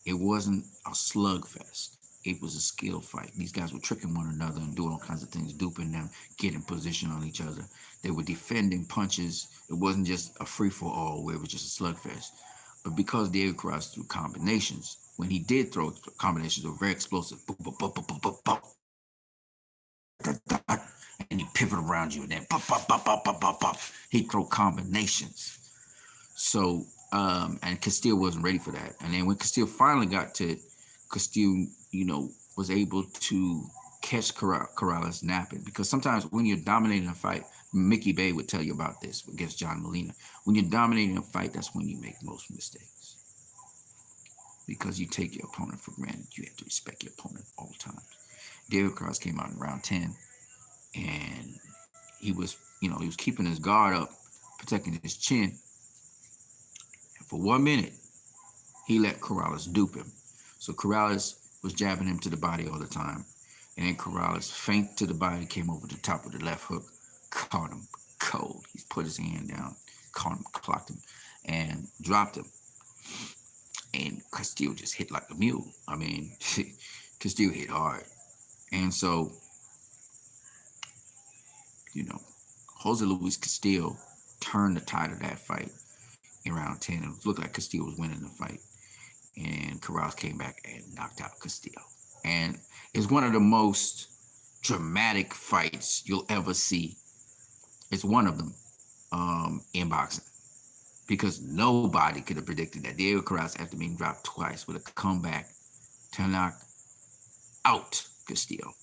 A: It wasn't a slugfest. It was a skill fight. These guys were tricking one another and doing all kinds of things, duping them, getting position on each other. They were defending punches. It wasn't just a free-for-all where it was just a slugfest. But because Diego Corrales threw combinations, when he did throw combinations, they were very explosive. And he pivot around you, and then he'd throw combinations. So, and Castillo wasn't ready for that. And then when Castillo finally got to it, Castillo, was able to catch Corrales napping. Because sometimes when you're dominating a fight, Mickey Bay would tell you about this against John Molina. When you're dominating a fight, that's when you make most mistakes. Because you take your opponent for granted. You have to respect your opponent all the time. Diego Corrales came out in round 10, and he was keeping his guard up, protecting his chin. And for 1 minute, he let Corrales dupe him. So Corrales was jabbing him to the body all the time. And then Corrales, feint to the body, came over the top of the left hook, caught him cold. He put his hand down, caught him, clocked him, and dropped him. And Castillo just hit like a mule. I mean, Castillo hit hard. And so, Jose Luis Castillo turned the tide of that fight in round 10. It looked like Castillo was winning the fight. And Corrales came back and knocked out Castillo. And it's one of the most dramatic fights you'll ever see. It's one of them in boxing. Because nobody could have predicted that Diego Corrales, after being dropped twice, would have come back to knock out Castillo.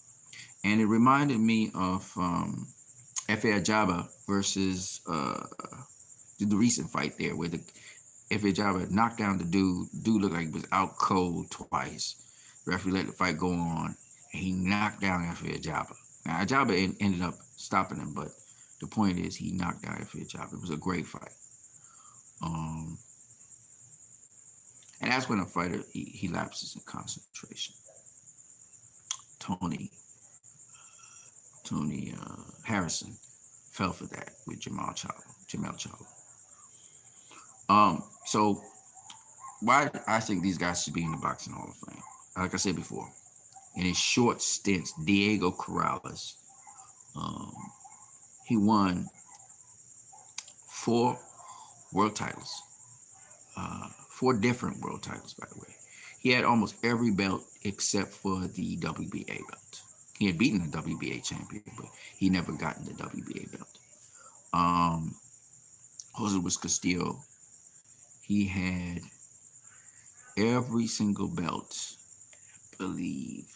A: And it reminded me of F.A. Ajaba versus the recent fight there, where the F.A. Ajaba knocked down the dude. Dude looked like he was out cold twice. The referee let the fight go on, and he knocked down F.A. Ajaba. Now, Ajaba ended up stopping him, but the point is he knocked down F.A. Ajaba. It was a great fight. And that's when a fighter, he lapses in concentration. Tony Harrison fell for that with Jamal Charlo. Jamel Charlo. So why I think these guys should be in the Boxing Hall of Fame. Like I said before, in his short stints, Diego Corrales, um, he won 4 world titles, 4 different world titles, by the way. He had almost every belt except for the WBA belt. He had beaten the WBA champion, but he never gotten the WBA belt. Um, Jose Luis Castillo, he had every single belt, I believe.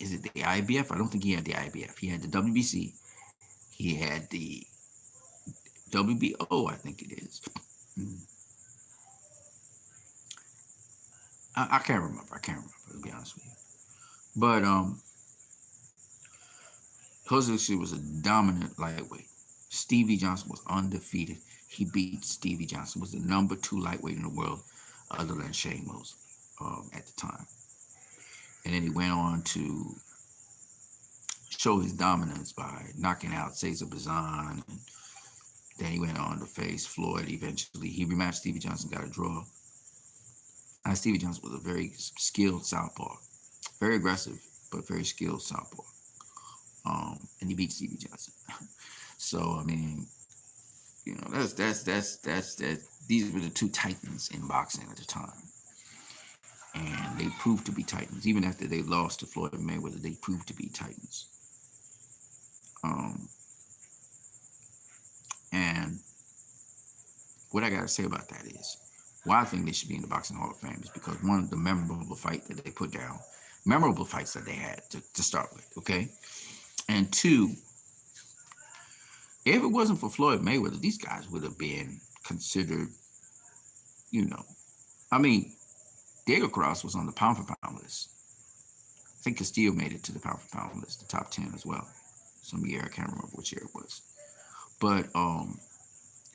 A: Is it the IBF? I don't think he had the IBF. He had the WBC. He had the WBO, I think it is. I can't remember. To be honest with you. But Jose was a dominant lightweight. Stevie Johnson was undefeated. He beat Stevie Johnson, was the #2 lightweight in the world, other than Shane Mosley at the time. And then he went on to show his dominance by knocking out Cesar Bazan. And then he went on to face Floyd eventually. He rematched Stevie Johnson, got a draw. Stevie Johnson was a very skilled southpaw. Very aggressive, but very skilled southpaw. And he beat Stevie Johnson. So, I mean, you know, that's these were the 2 titans in boxing at the time. And they proved to be titans. Even after they lost to Floyd Mayweather, they proved to be titans. And what I got to say about that is, why I think they should be in the Boxing Hall of Fame is because, one, the memorable fight that they put down, memorable fights that they had to start with, okay? And 2, if it wasn't for Floyd Mayweather, these guys would have been considered, you know, I mean, Diego Corrales was on the pound for pound list. I think Castillo made it to the pound for pound list, the top 10 as well. Some year, I can't remember which year it was. But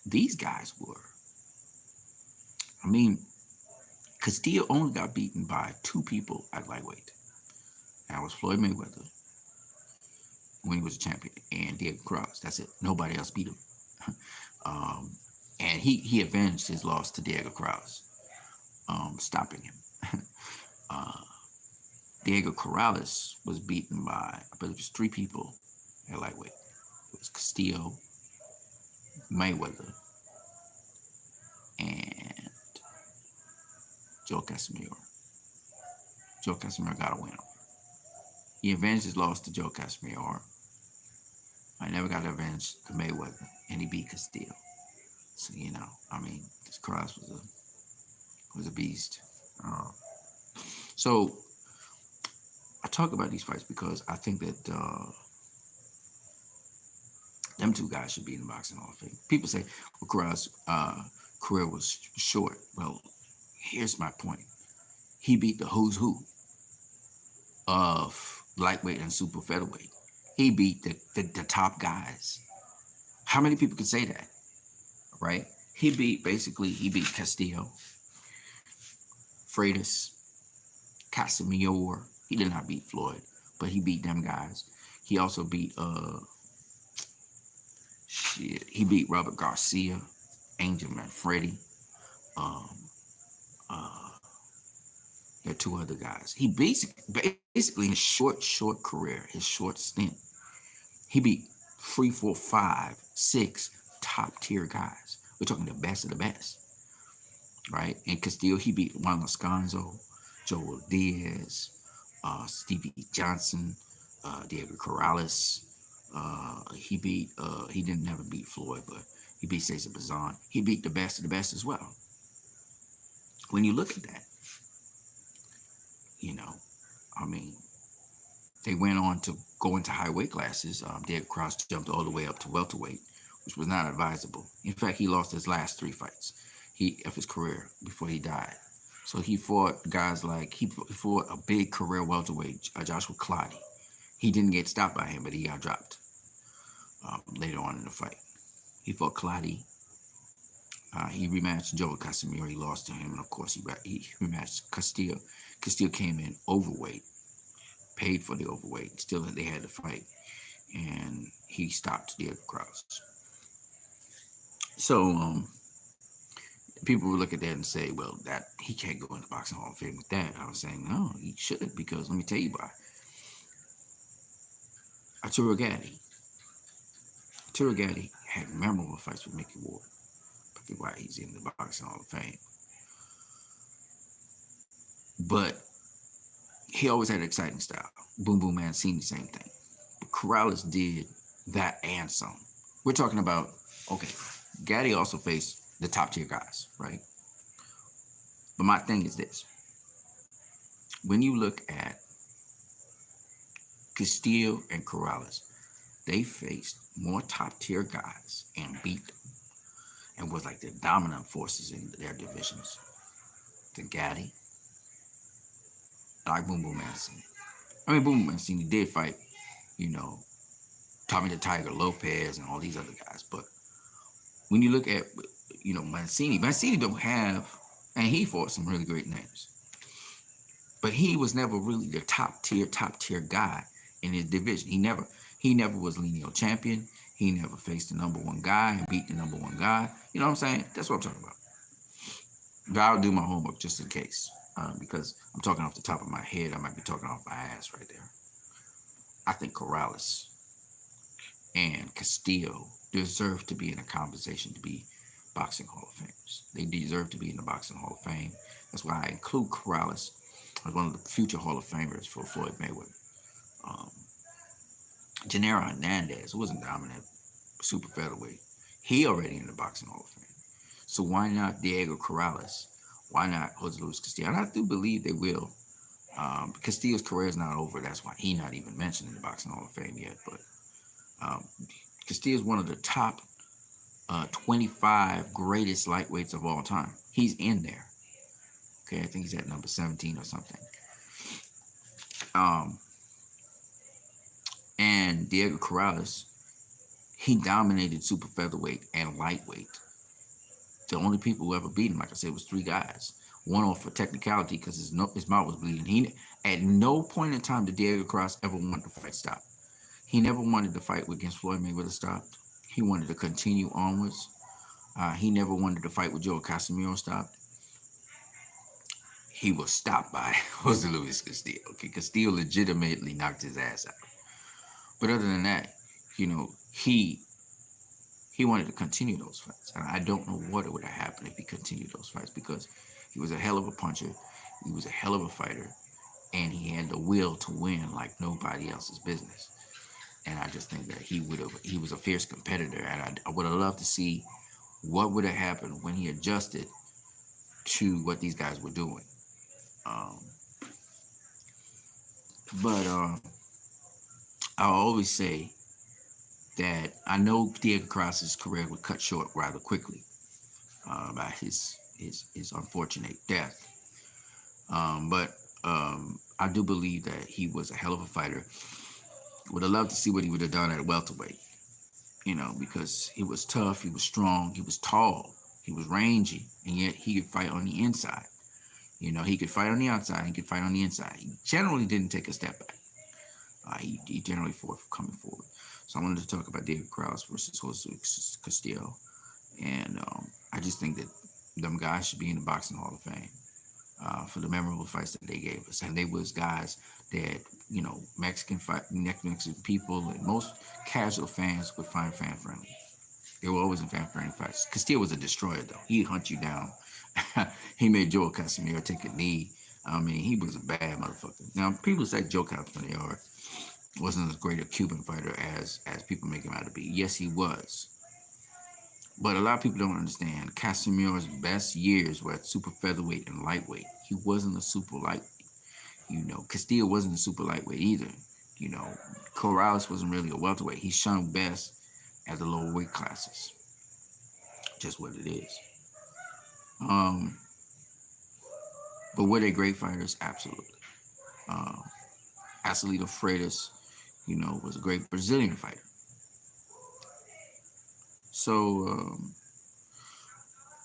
A: these guys were, I mean, Castillo only got beaten by 2 people at lightweight. That was Floyd Mayweather when he was a champion, and Diego Corrales. That's it. Nobody else beat him. And he avenged his loss to Diego Corrales, stopping him. Diego Corrales was beaten by, I believe it was 3 people at lightweight. It was Castillo, Mayweather, and Joe Casimiro. Joe Casimiro got a win. He avenged his loss to Joe Casimiro. I never got to avenge the Mayweather, and he beat Castillo. So, you know, I mean, this Cross was a beast. So I talk about these fights because I think that them 2 guys should be in the Boxing Hall of Fame. People say, well, Corrales' career was short. Well, here's my point. He beat the who's who of lightweight and super featherweight. He beat the top guys. How many people can say that, right? He beat Castillo, Freitas, Casimiro. He did not beat Floyd, but he beat them guys. He also beat he beat Robert Garcia, Angel Manfredi. There are 2 other guys. He basically in his short career, his short stint, he beat 3, 4, 5, 6 top tier guys. We're talking the best of the best, right? And Castillo, he beat Juan Lascanzo, Joel Diaz, Stevie Johnson, Diego Corrales. He didn't never beat Floyd, but he beat Cesar Bazan. He beat the best of the best as well. When you look at that, you know, I mean, they went on to go into high weight classes. Diego Corrales jumped all the way up to welterweight, which was not advisable. In fact, he lost his last 3 fights of his career before he died. So he fought guys like, he fought a big career welterweight, Joshua Clottey. He didn't get stopped by him, but he got dropped later on in the fight. He fought Clottey. He rematched Joe Casimiro. He lost to him, and of course he rematched Castillo. Castillo came in overweight, paid for the overweight. Still, they had to fight, and he stopped Diego Corrales. So people would look at that and say, well, that he can't go in the Boxing Hall of Fame with that. I was saying, no, he should, because let me tell you why. Arturo Gatti had memorable fights with Mickey Ward. Probably why he's in the Boxing Hall of Fame. But he always had an exciting style. Boom Boom Mancini, same thing. But Corrales did that and some. We're talking about, okay, Gatti also faced the top tier guys, right? But my thing is this. When you look at Castillo and Corrales, they faced more top tier guys and beat them, and was like the dominant forces in their divisions than Gatti, like Boom Boom Mancini. I mean, Boom Boom Mancini did fight, Tommy the Tiger Lopez and all these other guys. But when you look at, Mancini don't have, and he fought some really great names. But he was never really the top tier guy in his division. He never was lineal champion. He never faced the number one guy and beat the number one guy. You know what I'm saying? That's what I'm talking about. But I'll do my homework just in case, because I'm talking off the top of my head. I might be talking off my ass right there. I think Corrales and Castillo deserve to be in a conversation to be Boxing Hall of Famers. They deserve to be in the Boxing Hall of Fame. That's why I include Corrales as one of the future Hall of Famers for Floyd Mayweather. Gennaro Hernandez, who wasn't dominant super featherweight, he already in the Boxing Hall of Fame. So why not Diego Corrales? Why not Jose Luis Castillo? And I do believe they will. Castillo's career is not over. That's why he's not even mentioned in the Boxing Hall of Fame yet. But Castillo is one of the top 25 greatest lightweights of all time. He's in there. Okay, I think he's at number 17 or something. And Diego Corrales, he dominated super featherweight and lightweight. The only people who ever beat him, like I said, was 3 guys. One off for technicality because his mouth was bleeding. He at no point in time did Diego Corrales ever want the fight stop. He never wanted the fight against Floyd Mayweather stopped. He wanted to continue onwards. He never wanted the fight with Joe Casimiro stopped. He was stopped by Jose Luis Castillo. Okay, Castillo legitimately knocked his ass out. But other than that, he wanted to continue those fights. And I don't know what would have happened if he continued those fights, because he was a hell of a puncher. He was a hell of a fighter. And he had the will to win like nobody else's business. And I just think that he was a fierce competitor. And I would have loved to see what would have happened when he adjusted to what these guys were doing. I'll always say that I know Diego Corrales' career would cut short rather quickly by his unfortunate death. But I do believe that he was a hell of a fighter. Would have loved to see what he would have done at welterweight, because he was tough, he was strong, he was tall, he was rangy, and yet he could fight on the inside. He could fight on the outside, he could fight on the inside. He generally didn't take a step back. He generally fought coming forward. So I wanted to talk about Diego Corrales versus Jose Castillo. And I just think that them guys should be in the Boxing Hall of Fame for the memorable fights that they gave us. And they was guys that, Mexican people and most casual fans would find fan-friendly. They were always in fan-friendly fights. Castillo was a destroyer, though. He'd hunt you down. He made Joe Casimiro take a knee. I mean, he was a bad motherfucker. Now, people say Joe Casimiro wasn't as great a Cuban fighter as people make him out to be. Yes, he was. But a lot of people don't understand. Casimiro's best years were at super featherweight and lightweight. He wasn't a super lightweight. Castillo wasn't a super lightweight either. Corrales wasn't really a welterweight. He shone best at the lower weight classes. Just what it is. But were they great fighters? Absolutely. Acelito Freitas, was a great Brazilian fighter. So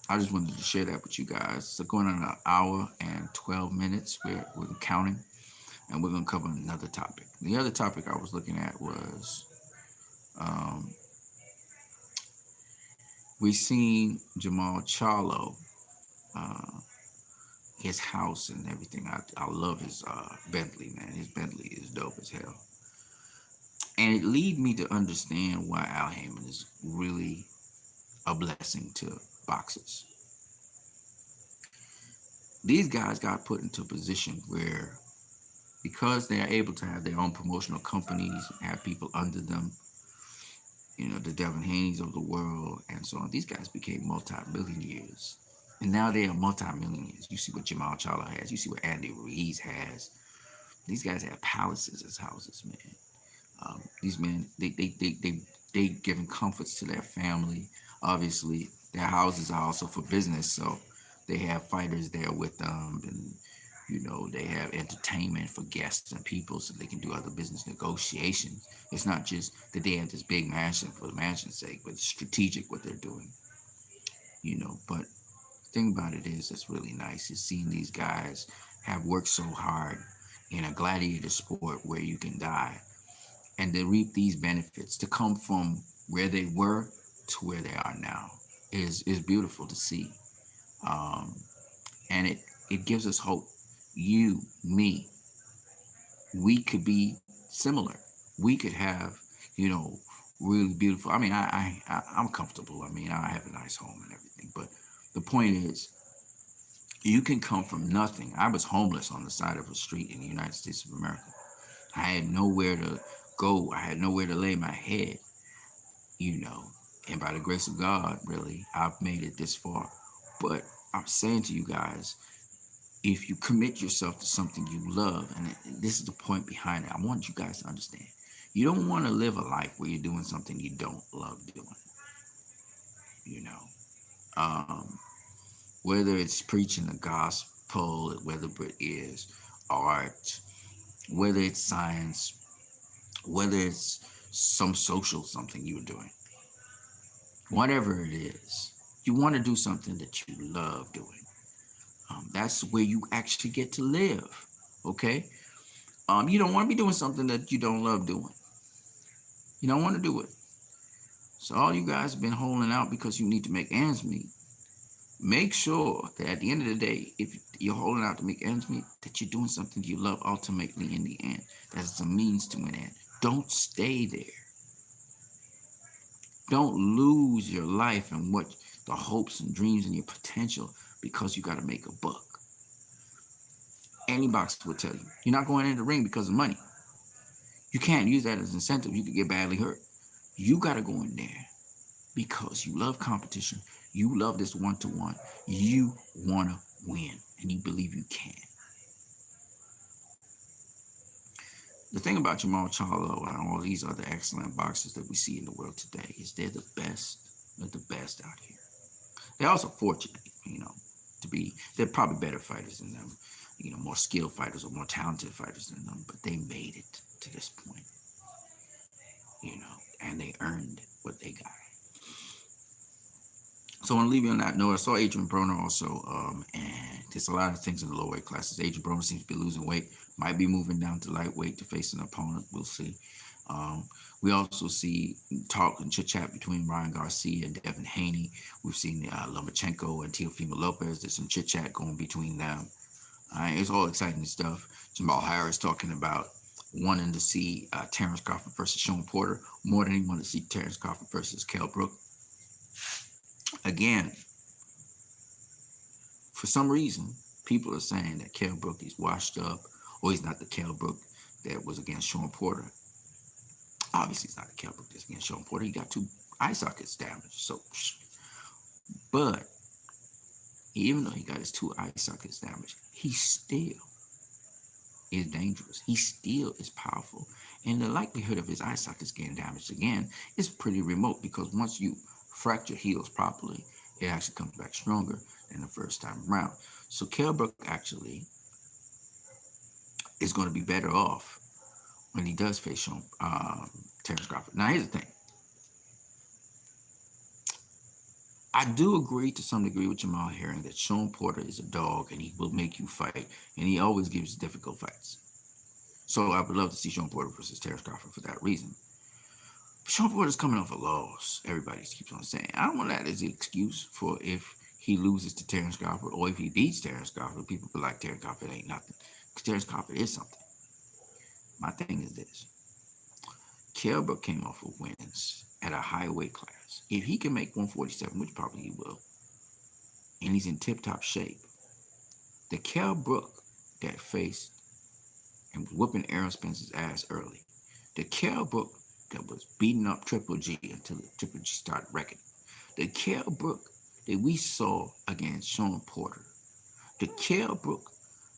A: I just wanted to share that with you guys. So going on an hour and 12 minutes, we're counting, and we're going to cover another topic. The other topic I was looking at was We seen Jamal Charlo, uh, his house and everything. I love his Bentley, man. His Bentley is dope as hell. And it lead me to understand why Al Heyman is really a blessing to boxers. These guys got put into a position where, because they are able to have their own promotional companies, have people under them, the Devin Haney's of the world and so on, these guys became multi-millionaires. And now they are multi-millionaires. You see what Jamal Charlo has. You see what Andy Ruiz has. These guys have palaces as houses, man. These men, they giving comforts to their family. Obviously, their houses are also for business, so they have fighters there with them, and they have entertainment for guests and people, so they can do other business negotiations. It's not just that they have this big mansion for the mansion's sake, but it's strategic what they're doing. But the thing about it is, it's really nice is seeing these guys have worked so hard in a gladiator sport where you can die, and they reap these benefits to come from where they were to where they are now is beautiful to see. Um, and it gives us hope. You, me, we could be similar. We could have, you know, really beautiful. I mean, I'm comfortable. I mean, I have a nice home and everything. But the point is, you can come from nothing. I was homeless on the side of a street in the United States of America. I had nowhere to go. I had nowhere to lay my head, you know. And by the grace of God, really, I've made it this far. But I'm saying to you guys, if you commit yourself to something you love, and this is the point behind it, I want you guys to understand. You don't want to live a life where you're doing something you don't love doing, you know. Um, whether it's preaching the gospel, whether it is art, whether it's science, whether it's some social something you're doing, whatever it is, you want to do something that you love doing. That's where you actually get to live. Okay. You don't want to be doing something that you don't love doing. You don't want to do it. So all you guys have been holding out because you need to make ends meet. Make sure that at the end of the day, if you're holding out to make ends meet, that you're doing something you love ultimately in the end. That's a means to an end. Don't stay there. Don't lose your life and what the hopes and dreams and your potential because you got to make a buck. Any boxer will tell you, you're not going in the ring because of money. You can't use that as incentive. You could get badly hurt. You got to go in there because you love competition. You love this one-to-one. You want to win, and you believe you can. The thing about Jamal Charlo and all these other excellent boxers that we see in the world today is they're the best. They're the best out here. They're also fortunate, they're probably better fighters than them, more skilled fighters or more talented fighters than them, but they made it to this point, and they earned what they got. So I want to leave you on that note. I saw Adrian Broner also, and there's a lot of things in the low weight classes. Adrian Broner seems to be losing weight, might be moving down to lightweight to face an opponent. We'll see. We also see talk and chit-chat between Ryan Garcia and Devin Haney. We've seen Lomachenko and Teofimo Lopez. There's some chit-chat going between them. It's all exciting stuff. Jamal Harris talking about wanting to see Terrence Crawford versus Sean Porter more than he wanted to see Terrence Crawford versus Kell Brook. Again, for some reason, people are saying that Kell Brook is washed up, or he's not the Kell Brook that was against Sean Porter. Obviously, it's not the Kell Brook that's against Sean Porter. He got 2 eye sockets damaged. But even though he got his 2 eye sockets damaged, he still is dangerous. He still is powerful. And the likelihood of his eye sockets getting damaged again is pretty remote, because once you fracture heals properly, it actually comes back stronger than the first time around. So Kell Brook actually is going to be better off when he does face Terrence Crawford. Now, here's the thing. I do agree to some degree with Jamal Herring that Sean Porter is a dog and he will make you fight, and he always gives difficult fights. So I would love to see Sean Porter versus Terrence Crawford for that reason. Sean Porter's coming off a loss. Everybody keeps on saying. I don't want that as an excuse for if he loses to Terrence Crawford or if he beats Terrence Crawford. People be like, Terrence Crawford ain't nothing. Because Terrence Crawford is something. My thing is this. Kell Brook came off of wins at a high weight class. If he can make 147, which probably he will, and he's in tip-top shape, the Kell Brook that faced and was whooping Errol Spence's ass early, the Kell Brook that was beating up Triple G until Triple G started wrecking, the Kell Brook that we saw against Sean Porter, the Kell Brook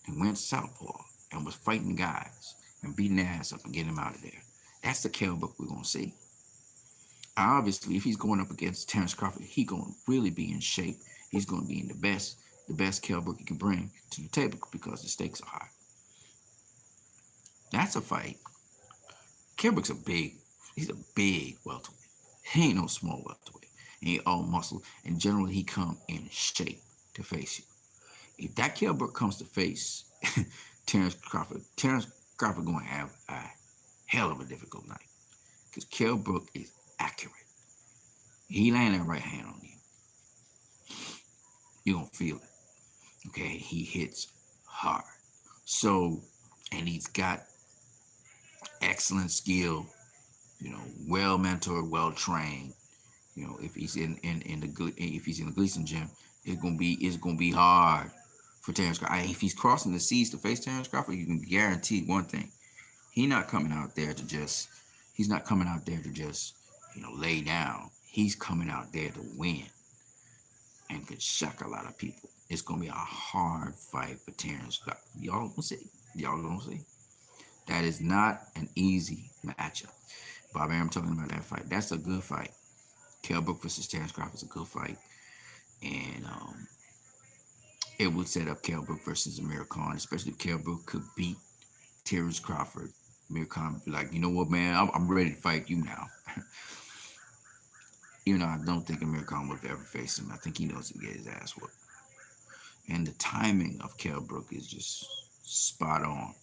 A: that went southpaw and was fighting guys and beating their ass up and getting them out of there. That's the Kell Brook we're going to see. Obviously, if he's going up against Terrence Crawford, he's going to really be in shape. He's going to be in the best Kell Brook he can bring to the table because the stakes are high. That's a fight. Kell Brook's he's a big welterweight. He ain't no small welterweight. He ain't all muscle, and generally he come in shape to face you. If that Kell Brook comes to face Terrence Crawford going to have a hell of a difficult night because Kell Brook is accurate. He land that right hand on you. You're going to feel it. Okay? He hits hard. So, and he's got excellent skill, well mentored, well trained. If he's if he's in the Gleason gym, it's gonna be hard for Terrence Crawford. If he's crossing the seas to face Terrence Crawford, you can guarantee one thing: he's not coming out there to just lay down. He's coming out there to win and could shock a lot of people. It's gonna be a hard fight for Terrence Crawford. Y'all gonna see. That is not an easy matchup. Bobby, I'm talking about that fight. That's a good fight. Kell Brook versus Terrence Crawford is a good fight. And it would set up Kell Brook versus Amir Khan, especially if Kell Brook could beat Terrence Crawford. Amir Khan would be like, you know what, man, I'm ready to fight you now. Even though I don't think Amir Khan would ever face him. I think he knows to get his ass whooped. And the timing of Kell Brook is just spot on.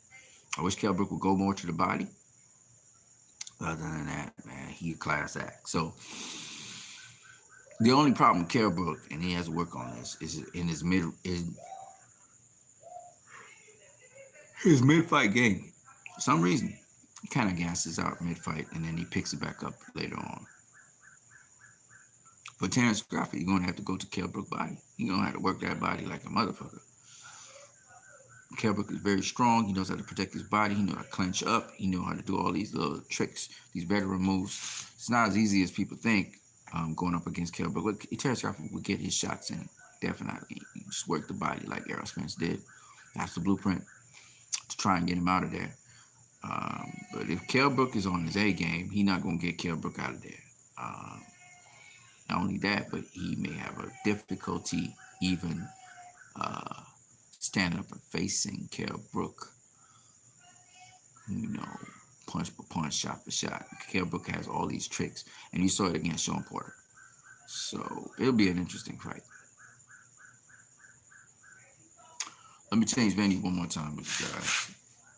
A: I wish Kell Brook would go more to the body. Other than that, man, he a class act. So the only problem with Kell Brook, and he has to work on this, is in his mid-fight game. For some reason, he kind of gasses out mid-fight, and then he picks it back up later on. For Terrence Crawford, you're going to have to go to Kell Brook's body. You're going to have to work that body like a motherfucker. Kell Brook is very strong. He knows how to protect his body. He knows how to clench up. He knows how to do all these little tricks, these veteran moves. It's not as easy as people think going up against Kell Brook. Look, Terrence Crawford would get his shots in, definitely. He just work the body like Errol Spence did. That's the blueprint to try and get him out of there. But if Kell Brook is on his A game, he's not going to get Kell Brook out of there. Not only that, but he may have a difficulty even standing up and facing Kell Brook, punch for punch, shot for shot. Kell Brook has all these tricks, and you saw it against Sean Porter. So it'll be an interesting fight. Let me change venue one more time with you guys,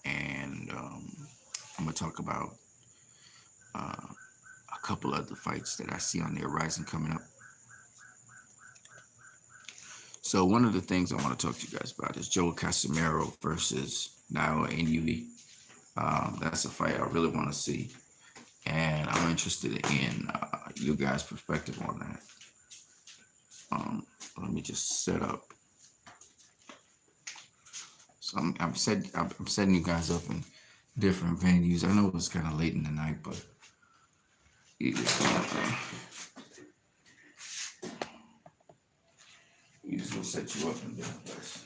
A: and I'm gonna talk about a couple other fights that I see on the horizon coming up. So one of the things I want to talk to you guys about is Joe Casimiro versus Naoya Inoue. That's a fight I really want to see, and I'm interested in you guys' perspective on that. Let me just set up. So I'm setting you guys up in different venues. I know it's kind of late in the night, but you just gonna set you up in different places.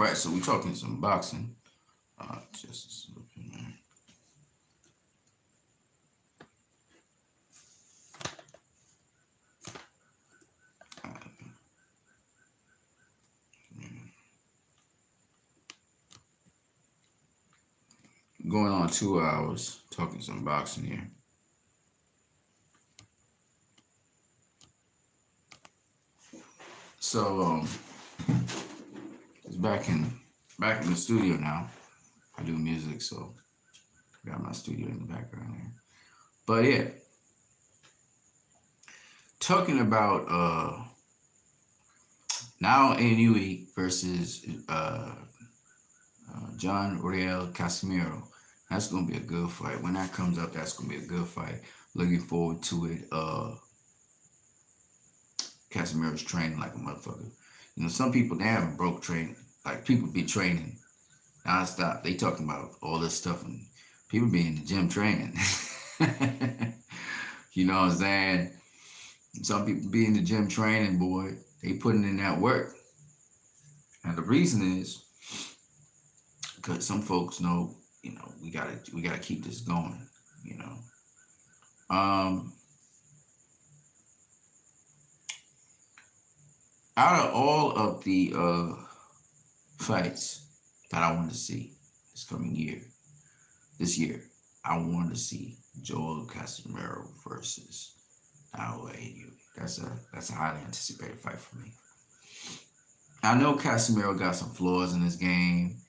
A: Right, so we're talking some boxing. Just looking there. Going on 2 hours talking some boxing here. So it's back in the studio now. I do music, so I got my studio in the background here. But yeah, talking about now Inoue versus John Real Casimiro. That's gonna be a good fight. When that comes up, that's gonna be a good fight. Looking forward to it. Casimiro's training like a motherfucker. You know, some people, they haven't broke training. Like, people be training nonstop. They talking about all this stuff, and people be in the gym training. You know what I'm saying? Some people be in the gym training, boy. They putting in that work. And the reason is because some folks know, you know, we gotta keep this going, you know. Out of all of the fights that I want to see this year, I want to see Joel Casimiro versus Naoya Inoue. That's a highly anticipated fight for me. I know Casimiro got some flaws in his game.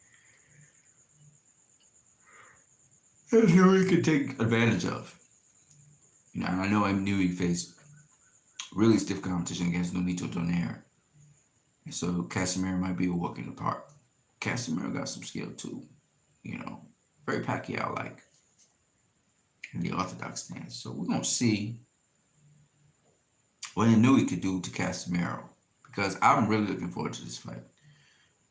A: Inoue could take advantage of. You know, I know Inoue faced really stiff competition against Nonito Donaire. And so Casimiro might be a walk in the park. Casimiro got some skill too, you know, very Pacquiao-like in the orthodox stance. So we're gonna see what Inoue could do to Casimiro, because I'm really looking forward to this fight.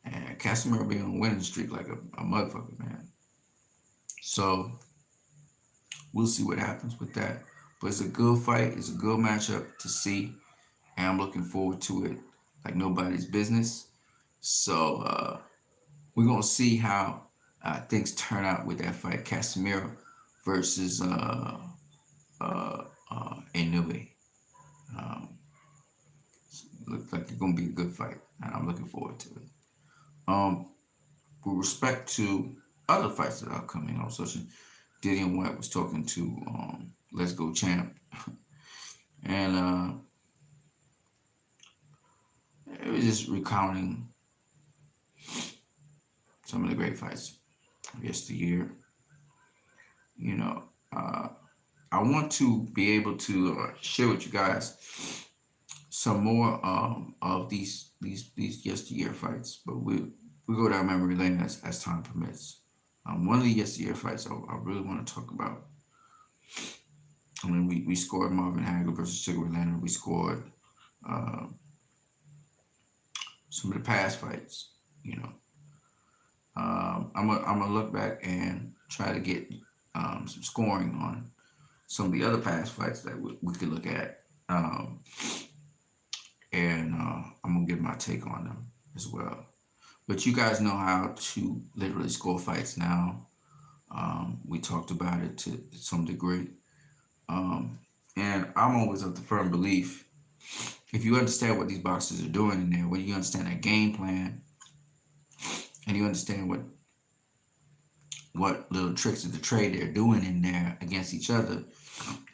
A: And Casimiro being on a winning streak like a motherfucker, man. So we'll see what happens with that. But it's a good fight. It's a good matchup to see. And I'm looking forward to it like nobody's business. So we're going to see how things turn out with that fight. Casimiro versus Inoue. Looks like it's going to be a good fight. And I'm looking forward to it. With respect to other fights that are coming on social, Dillian White was talking to Let's Go Champ, and it was just recounting some of the great fights of yesteryear. You know, I want to be able to share with you guys some more of these yesteryear fights, but we go down memory lane as time permits. One of the yesteryear fights I really want to talk about. I mean, we scored Marvin Hagler versus Sugar Ray Leonard. We scored some of the past fights. You know, I'm gonna look back and try to get some scoring on some of the other past fights that we could look at, and I'm gonna give my take on them as well. But you guys know how to literally score fights now. We talked about it to some degree. And I'm always of the firm belief, if you understand what these boxers are doing in there, when you understand their game plan, and you understand what little tricks of the trade they're doing in there against each other,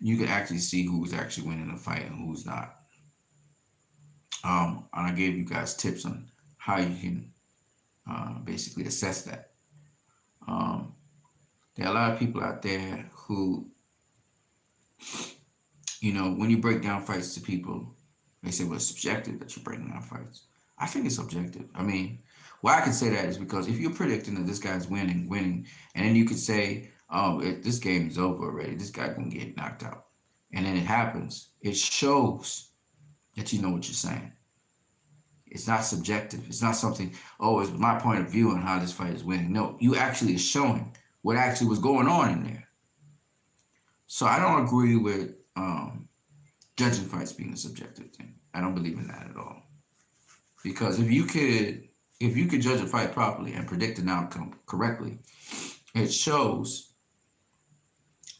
A: you can actually see who's actually winning the fight and who's not. And I gave you guys tips on how you can basically assess that. There are a lot of people out there who, you know, when you break down fights to people, they say, well, it's subjective that you're breaking down fights. I think it's objective. I mean, why I can say that is because if you're predicting that this guy's winning, and then you could say, oh, this game is over already, this guy's going to get knocked out, and then it happens, it shows that you know what you're saying. It's not subjective. It's not something, oh, it's my point of view on how this fight is winning. No, you actually are showing what actually was going on in there. So I don't agree with judging fights being a subjective thing. I don't believe in that at all. Because if you could if you could judge a fight properly and predict an outcome correctly, it shows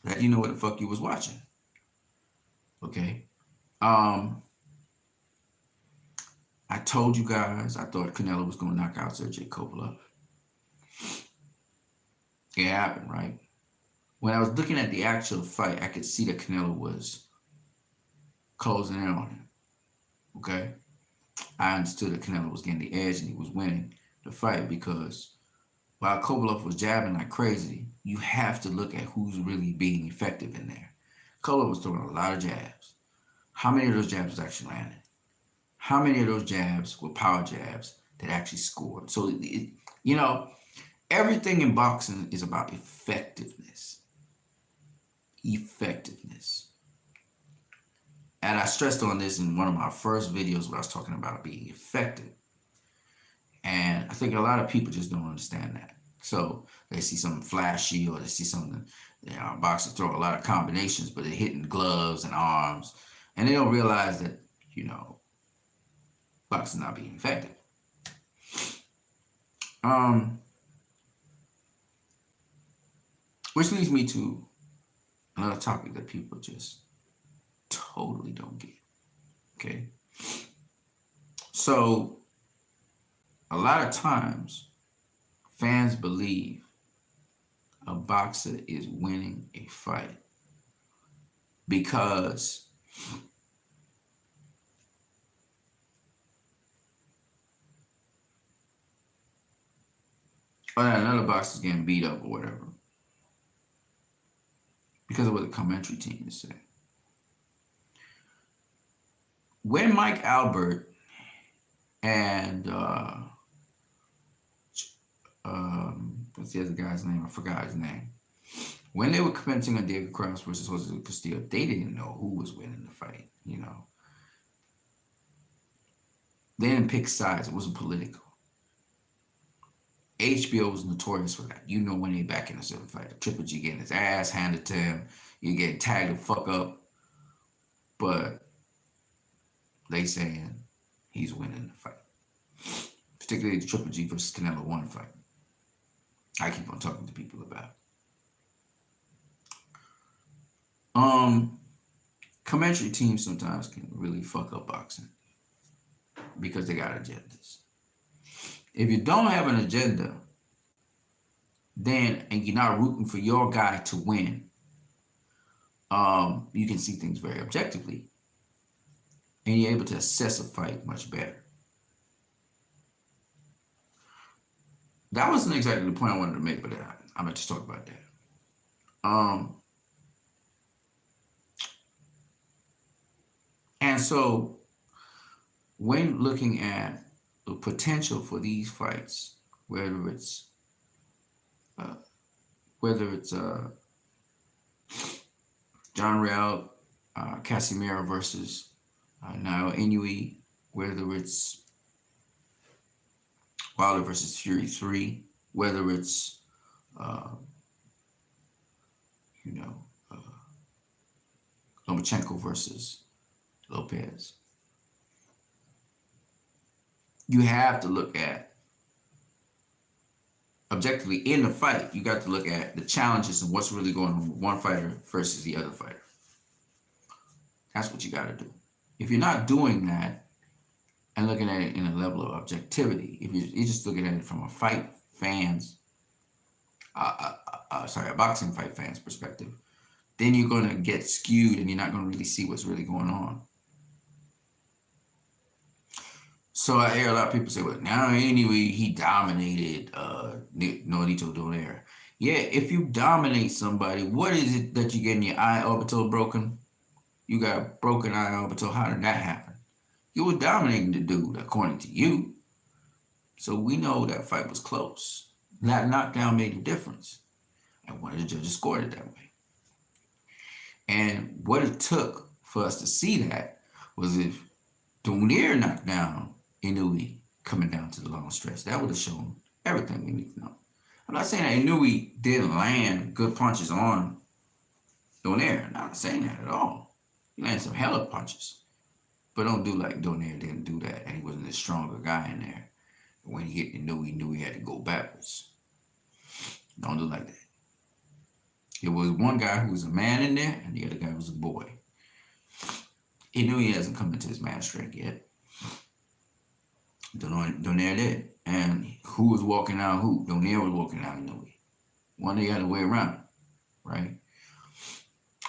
A: that you know what the fuck you was watching. Okay. Um, I told you guys I thought Canelo was gonna knock out Sergey Kovalev. It happened, right? When I was looking at the actual fight, I could see that Canelo was closing in on him. Okay. I understood that Canelo was getting the edge and he was winning the fight because while Kovalev was jabbing like crazy, you have to look at who's really being effective in there. Kovalev was throwing a lot of jabs. How many of those jabs was actually landing? How many of those jabs were power jabs that actually scored? So, you know, everything in boxing is about effectiveness. Effectiveness. And I stressed on this in one of my first videos where I was talking about being effective. And I think a lot of people just don't understand that. So they see something flashy or they see something, boxers throw a lot of combinations, but they're hitting gloves and arms. And they don't realize that, boxing not being effective. Which leads me to another topic that people just totally don't get. Okay. So a lot of times fans believe a boxer is winning a fight because another boxer's getting beat up or whatever because of what the commentary team is saying. When Mike Albert and what's the other guy's name? I forgot his name. When they were commenting on David Corrales versus Jose Castillo, they didn't know who was winning the fight. They didn't pick sides. It wasn't political. HBO was notorious for that. When they back in a certain fight, Triple G getting his ass handed to him, you get tagged the fuck up, but they saying he's winning the fight. Particularly the Triple G versus Canelo 1 fight. I keep on talking to people about it. Commentary teams sometimes can really fuck up boxing because they got agendas. If you don't have an agenda, and you're not rooting for your guy to win, you can see things very objectively, and you're able to assess a fight much better. That wasn't exactly the point I wanted to make, but I'm going to just talk about that. And so, when looking at the potential for these fights, whether it's John Real, Casimiro versus Naoya Inoue, whether it's Wilder versus Fury 3, whether it's Lomachenko versus Lopez. You have to look at objectively in the fight. You got to look at the challenges and what's really going on with one fighter versus the other fighter. That's what you got to do. If you're not doing that and looking at it in a level of objectivity, if you're just looking at it from a boxing fight fans perspective, then you're going to get skewed and you're not going to really see what's really going on. So I hear a lot of people say, well, now anyway, he dominated Nolito Donaire. Yeah, if you dominate somebody, what is it that you get in your eye orbital broken? You got a broken eye orbital. How did that happen? You were dominating the dude, according to you. So we know that fight was close. That knockdown made a difference. And one of the judges scored it that way. And what it took for us to see that was if Donaire knocked down Inoue coming down to the long stretch, that would have shown everything we need to know. I'm not saying that Inoue didn't land good punches on Donaire. I'm not saying that at all. He landed some hell of punches. But don't do like Donaire didn't do that and he wasn't a stronger guy in there. But when he hit the knee, he knew he had to go backwards. Don't do like that. It was one guy who was a man in there, and the other guy was a boy. He knew he hasn't come into his man strength yet. Donaire did. And who was walking out who? Donaire was walking out Inouye. One the other way around, right?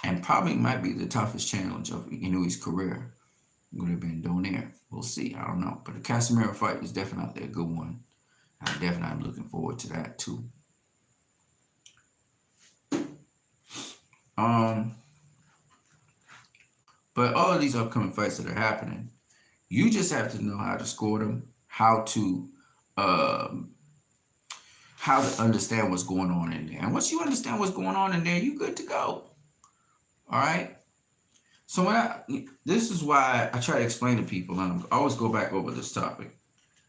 A: And probably might be the toughest challenge of Inouye's career. Would have been Donaire. We'll see. I don't know. But the Casimiro fight is definitely a good one. I definitely am looking forward to that too. But all of these upcoming fights that are happening, you just have to know how to score them, how to understand what's going on in there. And once you understand what's going on in there, you're good to go. All right. So this is why I try to explain to people, and I always go back over this topic.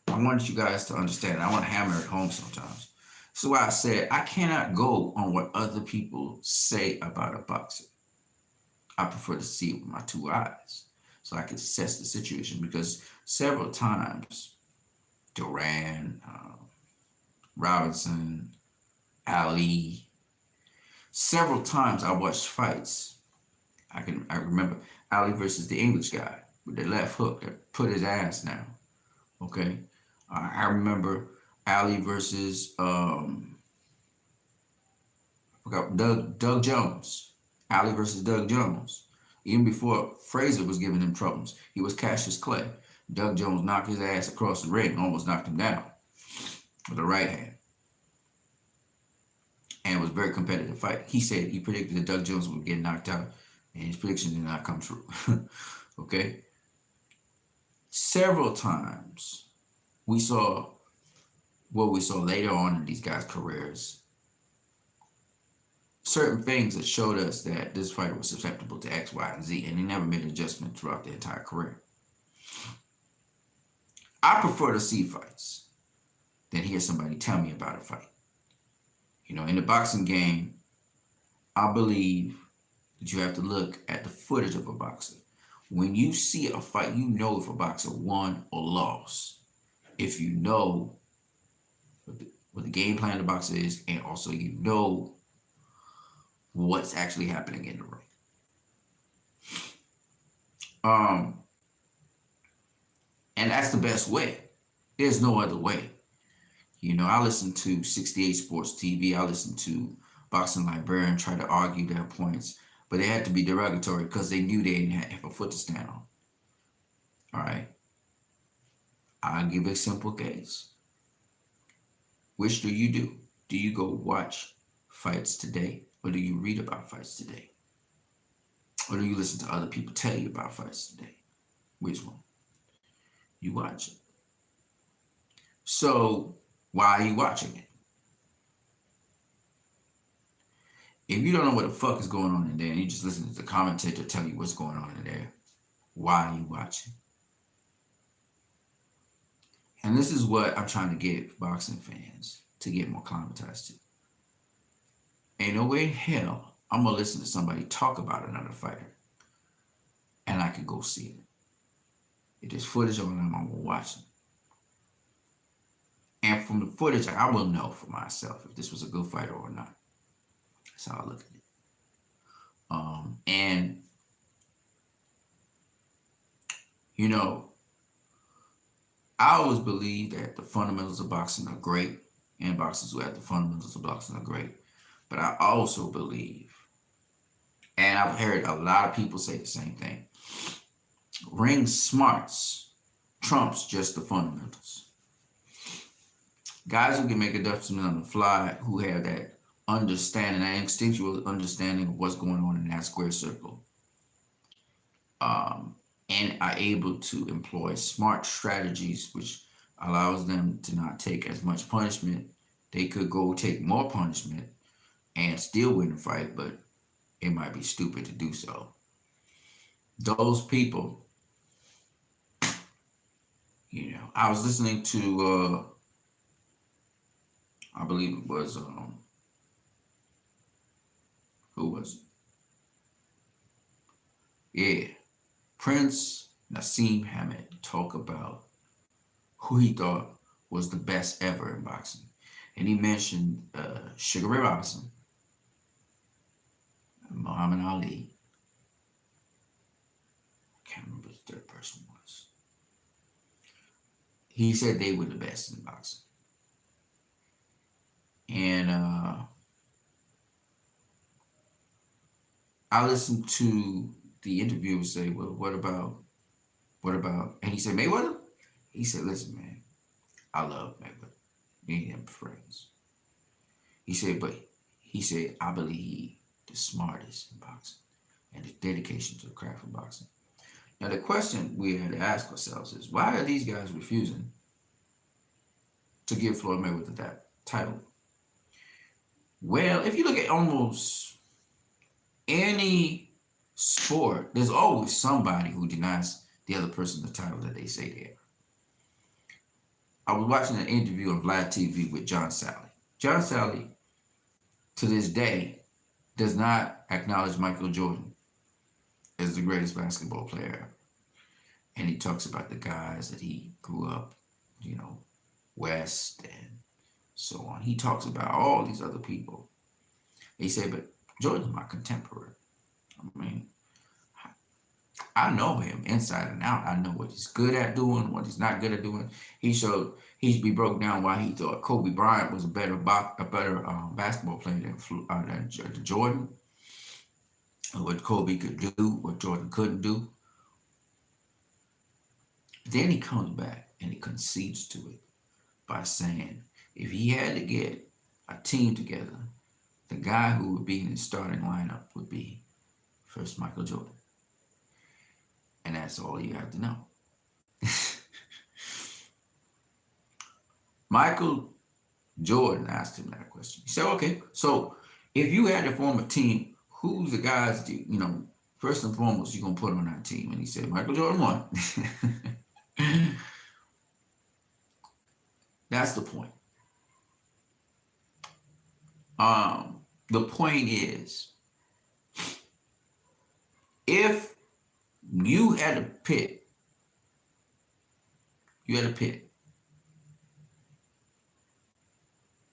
A: I wanted you guys to understand. I want to hammer it home sometimes. This is why I said I cannot go on what other people say about a boxer. I prefer to see it with my two eyes so I can assess the situation, because several times Duran, Robinson, Ali, several times I watched fights. I remember Ali versus the English guy with the left hook that put his ass down. Okay. I remember Ali versus I forgot Doug Jones. Ali versus Doug Jones. Even before Frazier was giving him troubles, he was Cassius Clay. Doug Jones knocked his ass across the ring, almost knocked him down with the right hand. And it was a very competitive fight. He said he predicted that Doug Jones would get knocked out, and his prediction did not come true. Okay? Several times we saw what we saw later on in these guys' careers, certain things that showed us that this fighter was susceptible to X, Y, and Z, and he never made an adjustment throughout the entire career. I prefer to see fights than hear somebody tell me about a fight. You know, in the boxing game, I believe that you have to look at the footage of a boxer. When you see a fight, you know if a boxer won or lost. If you know what the game plan of the boxer is, and also you know what's actually happening in the ring. And that's the best way. There's no other way. You know, I listen to 68 Sports TV. I listen to Boxing Librarian try to argue their points, but they had to be derogatory because they knew they didn't have a foot to stand on. All right. I'll give a simple case. Which do you do? Do you go watch fights today, or do you read about fights today? Or do you listen to other people tell you about fights today? Which one? You watch it. So why are you watching it? If you don't know what the fuck is going on in there, and you just listen to the commentator tell you what's going on in there, why are you watching? And this is what I'm trying to get boxing fans to get more climatized to. Ain't no way in hell I'm going to listen to somebody talk about another fighter and I could go see it. If there's footage on them, I'm going to watch it. And from the footage, I will know for myself if this was a good fighter or not. That's how I look at it. And, you know, I always believe that the fundamentals of boxing are great, and boxers who have the fundamentals of boxing are great. But I also believe, and I've heard a lot of people say the same thing, ring smarts trumps just the fundamentals. Guys who can make adjustments on the fly, who have that understanding, that instinctual understanding of what's going on in that square circle, and are able to employ smart strategies, which allows them to not take as much punishment. They could go take more punishment and still win the fight, but it might be stupid to do so. Those people, you know, I was listening to, I believe it was, who was it? Yeah, Prince Nassim Hamed talk about who he thought was the best ever in boxing. And he mentioned Sugar Ray Robinson, Muhammad Ali. I can't remember what the third person was. He said they were the best in boxing. And I listened to the interviewer say, well, what about, and he said, Mayweather? He said, listen, man, I love Mayweather. Me and him friends. He said, I believe he the smartest in boxing and the dedication to the craft of boxing. Now, the question we had to ask ourselves is, why are these guys refusing to give Floyd Mayweather that title? Well, if you look at almost any sport, there's always somebody who denies the other person the title that they say they have. I was watching an interview on Vlad TV with John Sally. John Sally, to this day, does not acknowledge Michael Jordan as the greatest basketball player ever. And he talks about the guys that he grew up, West and so on. He talks about all these other people. He said, but Jordan's my contemporary. I mean, I know him inside and out. I know what he's good at doing, what he's not good at doing. He broke down why he thought Kobe Bryant was a better basketball player than Jordan. What Kobe could do, what Jordan couldn't do. Then he comes back and he concedes to it by saying, if he had to get a team together, the guy who would be in the starting lineup would be first Michael Jordan. And that's all you have to know. Michael Jordan asked him that question. He said, okay, so if you had to form a team, who's the guys, first and foremost, you're going to put on that team? And he said, Michael Jordan won. That's the point. The point is, if you had to pit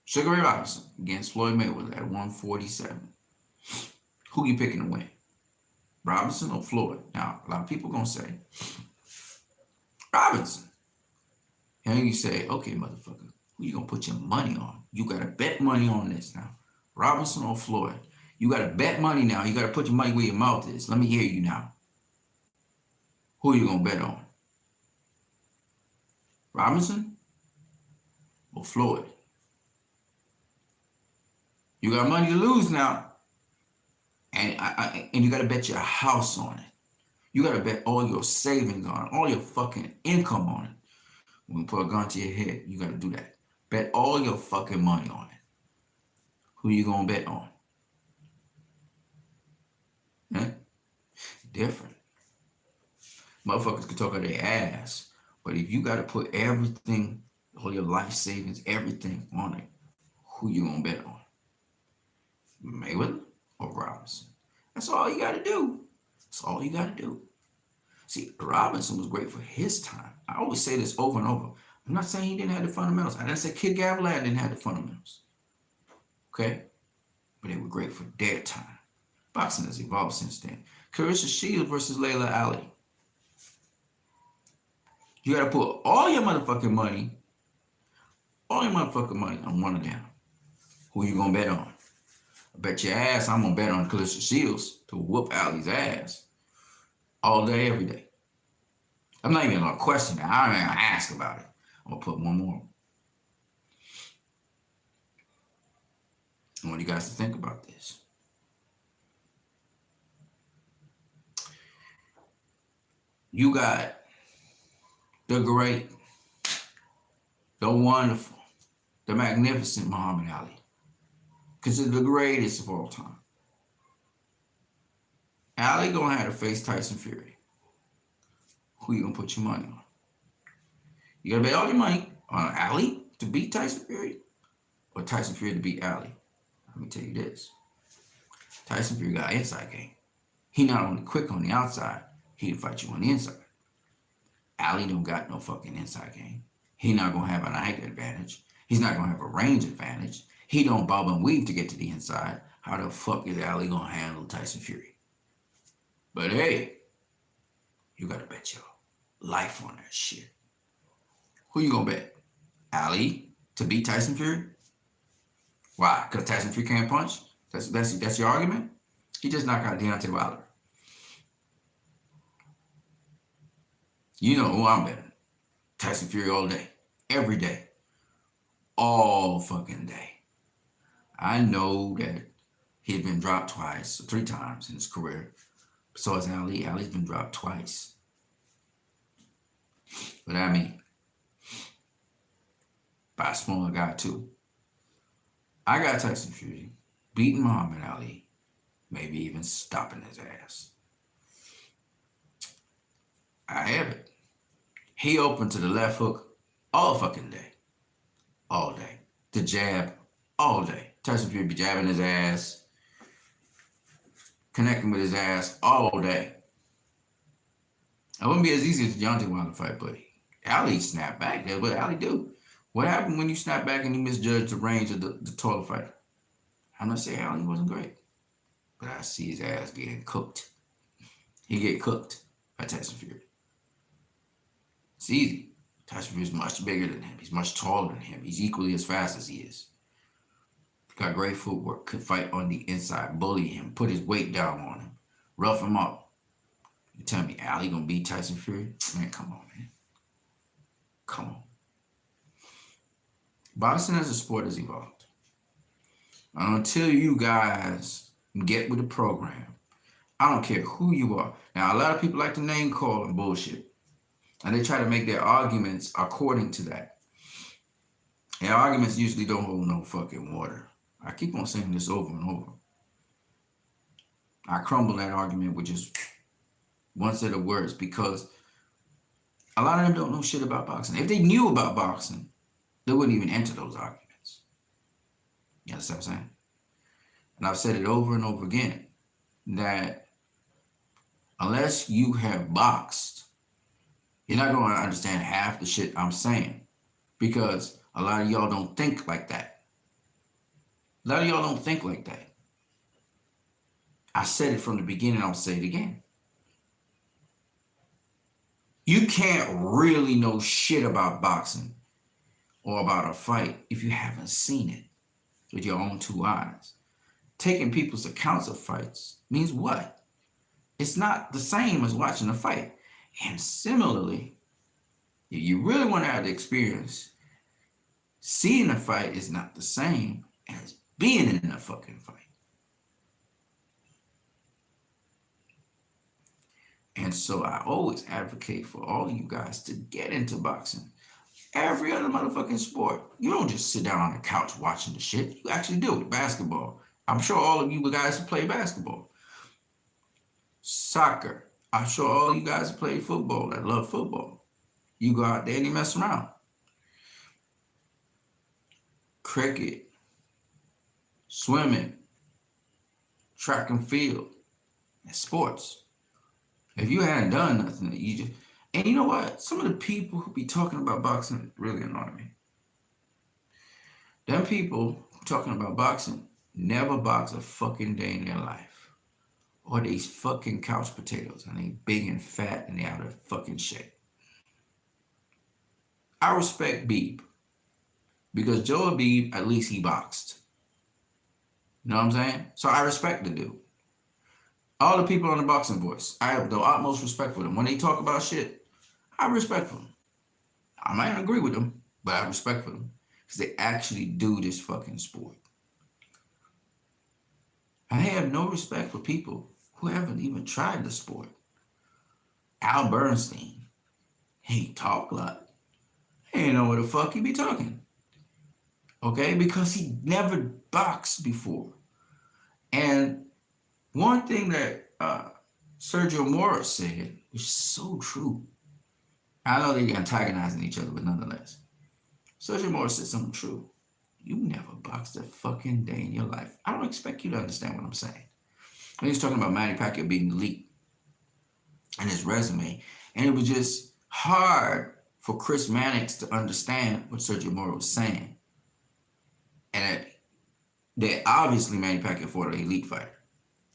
A: Sugar Ray Robinson against Floyd Mayweather at 147, who you picking to win? Robinson or Floyd? Now, a lot of people going to say Robinson. And you say, okay, motherfucker, who you going to put your money on? You got to bet money on this now. Robinson or Floyd? You got to bet money now. You got to put your money where your mouth is. Let me hear you now. Who are you going to bet on? Robinson or Floyd? You got money to lose now. And you got to bet your house on it. You got to bet all your savings on it, all your fucking income on it. When you put a gun to your head, you got to do that. Bet all your fucking money on it. Who you going to bet on? Different. Motherfuckers can talk out their ass, but if you got to put everything, all your life savings, everything on it, who you going to bet on? Mayweather or Robinson? That's all you got to do. That's all you got to do. See, Robinson was great for his time. I always say this over and over. I'm not saying he didn't have the fundamentals. I didn't say Kid Gavilat didn't have the fundamentals. Okay? But they were great for their time. Boxing has evolved since then. Clarissa Shields versus Layla Ali. You got to put all your motherfucking money on one of them. Who you going to bet on? I bet your ass I'm going to bet on Clarissa Shields to whoop Ali's ass all day, every day. I'm not even going to question it. I'm not going to ask about it. I'm going to put one more. I want you guys to think about this. You got the great, the wonderful, the magnificent Muhammad Ali. Considered the greatest of all time. Ali gonna have to face Tyson Fury. Who you gonna put your money on? You gotta bet all your money on Ali to beat Tyson Fury or Tyson Fury to beat Ali. Let me tell you this. Tyson Fury got an inside game. He not only quick on the outside, he can fight you on the inside. Ali don't got no fucking inside game. He's not going to have an height advantage. He's not going to have a range advantage. He don't bob and weave to get to the inside. How the fuck is Ali going to handle Tyson Fury? But hey, you got to bet your life on that shit. Who you going to bet? Ali to beat Tyson Fury? Why? Because Tyson Fury can't punch? That's your argument? He just knocked out Deontay Wilder. You know who I'm betting. Tyson Fury all day. Every day. All fucking day. I know that he's been dropped twice, 3 times in his career. So has Ali. Ali's been dropped twice. But I mean, by a smaller guy too. I got Tyson Fury beating Muhammad Ali, maybe even stopping his ass. I have it. He opened to the left hook all fucking day. All day. The jab all day. Tyson Fury be jabbing his ass, connecting with his ass all day. It wouldn't be as easy as the Deontay Wilder fight, but Ali snapped back. That's what Ali do. What happened when you snap back and you misjudge the range of the taller fighter? I'm not saying Ali wasn't great, but I see his ass getting cooked. He get cooked by Tyson Fury. It's easy. Tyson Fury is much bigger than him. He's much taller than him. He's equally as fast as he is. Got great footwork. Could fight on the inside, bully him, put his weight down on him, rough him up. You tell me Ali gonna beat Tyson Fury? Man, come on, man. Come on. Boxing as a sport has evolved. Until you guys get with the program, I don't care who you are. Now, a lot of people like to name call and bullshit. And they try to make their arguments according to that. And arguments usually don't hold no fucking water. I keep on saying this over and over. I crumble that argument with just one set of words because a lot of them don't know shit about boxing. If they knew about boxing, they wouldn't even enter those arguments. You understand what I'm saying? And I've said it over and over again that unless you have boxed, you're not going to understand half the shit I'm saying because a lot of y'all don't think like that. A lot of y'all don't think like that. I said it from the beginning, I'll say it again. You can't really know shit about boxing or about a fight if you haven't seen it with your own 2 eyes. Taking people's accounts of fights means what? It's not the same as watching a fight. And similarly, if you really want to have the experience, seeing a fight is not the same as being in a fucking fight. And so I always advocate for all of you guys to get into boxing. Every other motherfucking sport, you don't just sit down on the couch watching the shit. You actually do it. Basketball. I'm sure all of you guys have played basketball. Soccer. I'm sure all you guys have played football that love football. You go out there and you mess around. Cricket. Swimming. Track and field. And sports. If you hadn't done nothing, you just... And you know what? Some of the people who be talking about boxing really annoy me. Them people talking about boxing never box a fucking day in their life. Or these fucking couch potatoes and they big and fat and they out of fucking shape. I respect Beeb. Because Joe Beeb, at least he boxed. You know what I'm saying? So I respect the dude. All the people on the Boxing Voice, I have the utmost respect for them. When they talk about shit, I respect for them. I might not agree with them, but I respect for them. Because they actually do this fucking sport. I have no respect for people who haven't even tried the sport. Al Bernstein, he talk a lot. He ain't know what the fuck he be talking. Okay? Because he never boxed before. And one thing that Sergio Mora said, which is so true. I know they're antagonizing each other, but nonetheless. Sergio Mora said something true. You never boxed a fucking day in your life. I don't expect you to understand what I'm saying. He was talking about Manny Pacquiao beating the elite and his resume. And it was just hard for Chris Mannix to understand what Sergio Moro was saying. And they obviously manufactured for the elite fighter.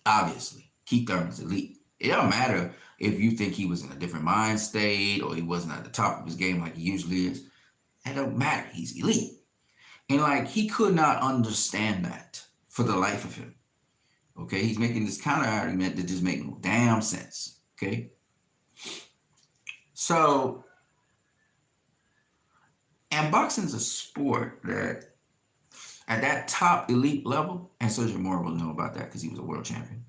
A: Obviously. Keith Thurman's elite. It don't matter if you think he was in a different mind state or he wasn't at the top of his game like he usually is. It don't matter. He's elite. And like, he could not understand that for the life of him. Okay? He's making this counter argument that just makes no damn sense. Okay? So, and boxing's a sport that at that top elite level, and Sergio Moro will know about that because he was a world champion.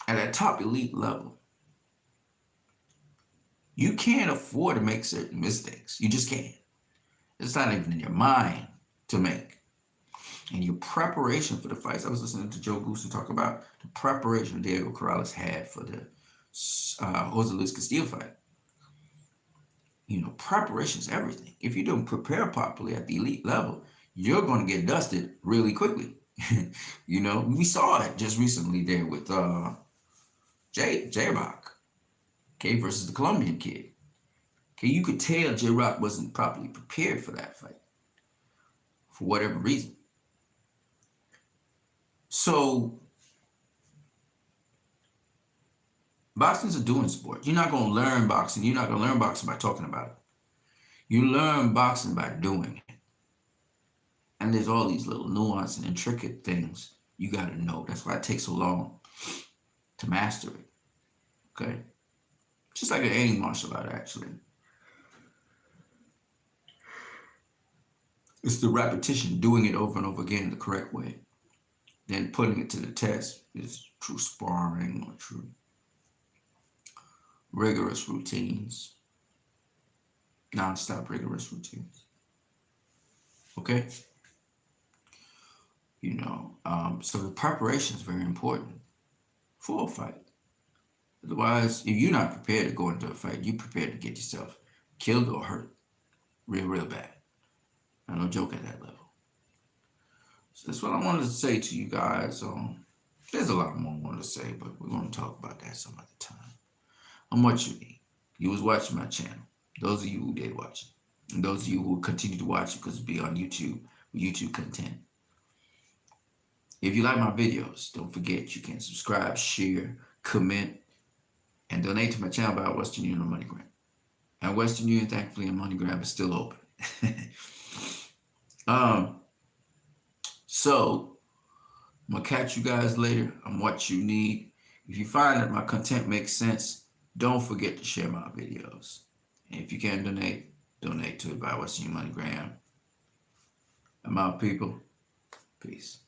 A: At that top elite level, you can't afford to make certain mistakes. You just can't. It's not even in your mind to make. And your preparation for the fights, I was listening to Joe Goosen talk about the preparation Diego Corrales had for the Jose Luis Castillo fight. You know, preparation is everything. If you don't prepare properly at the elite level, you're going to get dusted really quickly. You know, we saw it just recently there with J-Rock, okay, versus the Colombian kid. Okay, you could tell J-Rock wasn't properly prepared for that fight for whatever reason. So, boxing's a doing sport. You're not going to learn boxing. You're not going to learn boxing by talking about it. You learn boxing by doing it. And there's all these little nuanced and intricate things you got to know. That's why it takes so long to master it. Okay? Just like any martial art, actually. It's the repetition, doing it over and over again the correct way. Then putting it to the test is true sparring or true rigorous routines. Non-stop rigorous routines. Okay? You know, so the preparation is very important for a fight. Otherwise, if you're not prepared to go into a fight, you're prepared to get yourself killed or hurt real bad. I don't joke at that level. So that's what I wanted to say to you guys. There's a lot more I wanted to say, but we're going to talk about that some other time. I'm what you need. You was watching my channel. Those of you who did watch it. And those of you who continue to watch it because it'll be on YouTube with YouTube content. If you like my videos, don't forget you can subscribe, share, comment, and donate to my channel by Western Union or MoneyGram. And Western Union, thankfully, and MoneyGram is still open. So I'm gonna catch you guys later. I'm what you need. If you find that my content makes sense, don't forget to share my videos. And if you can donate to it by Western Union MoneyGram. I'm out, people. Peace.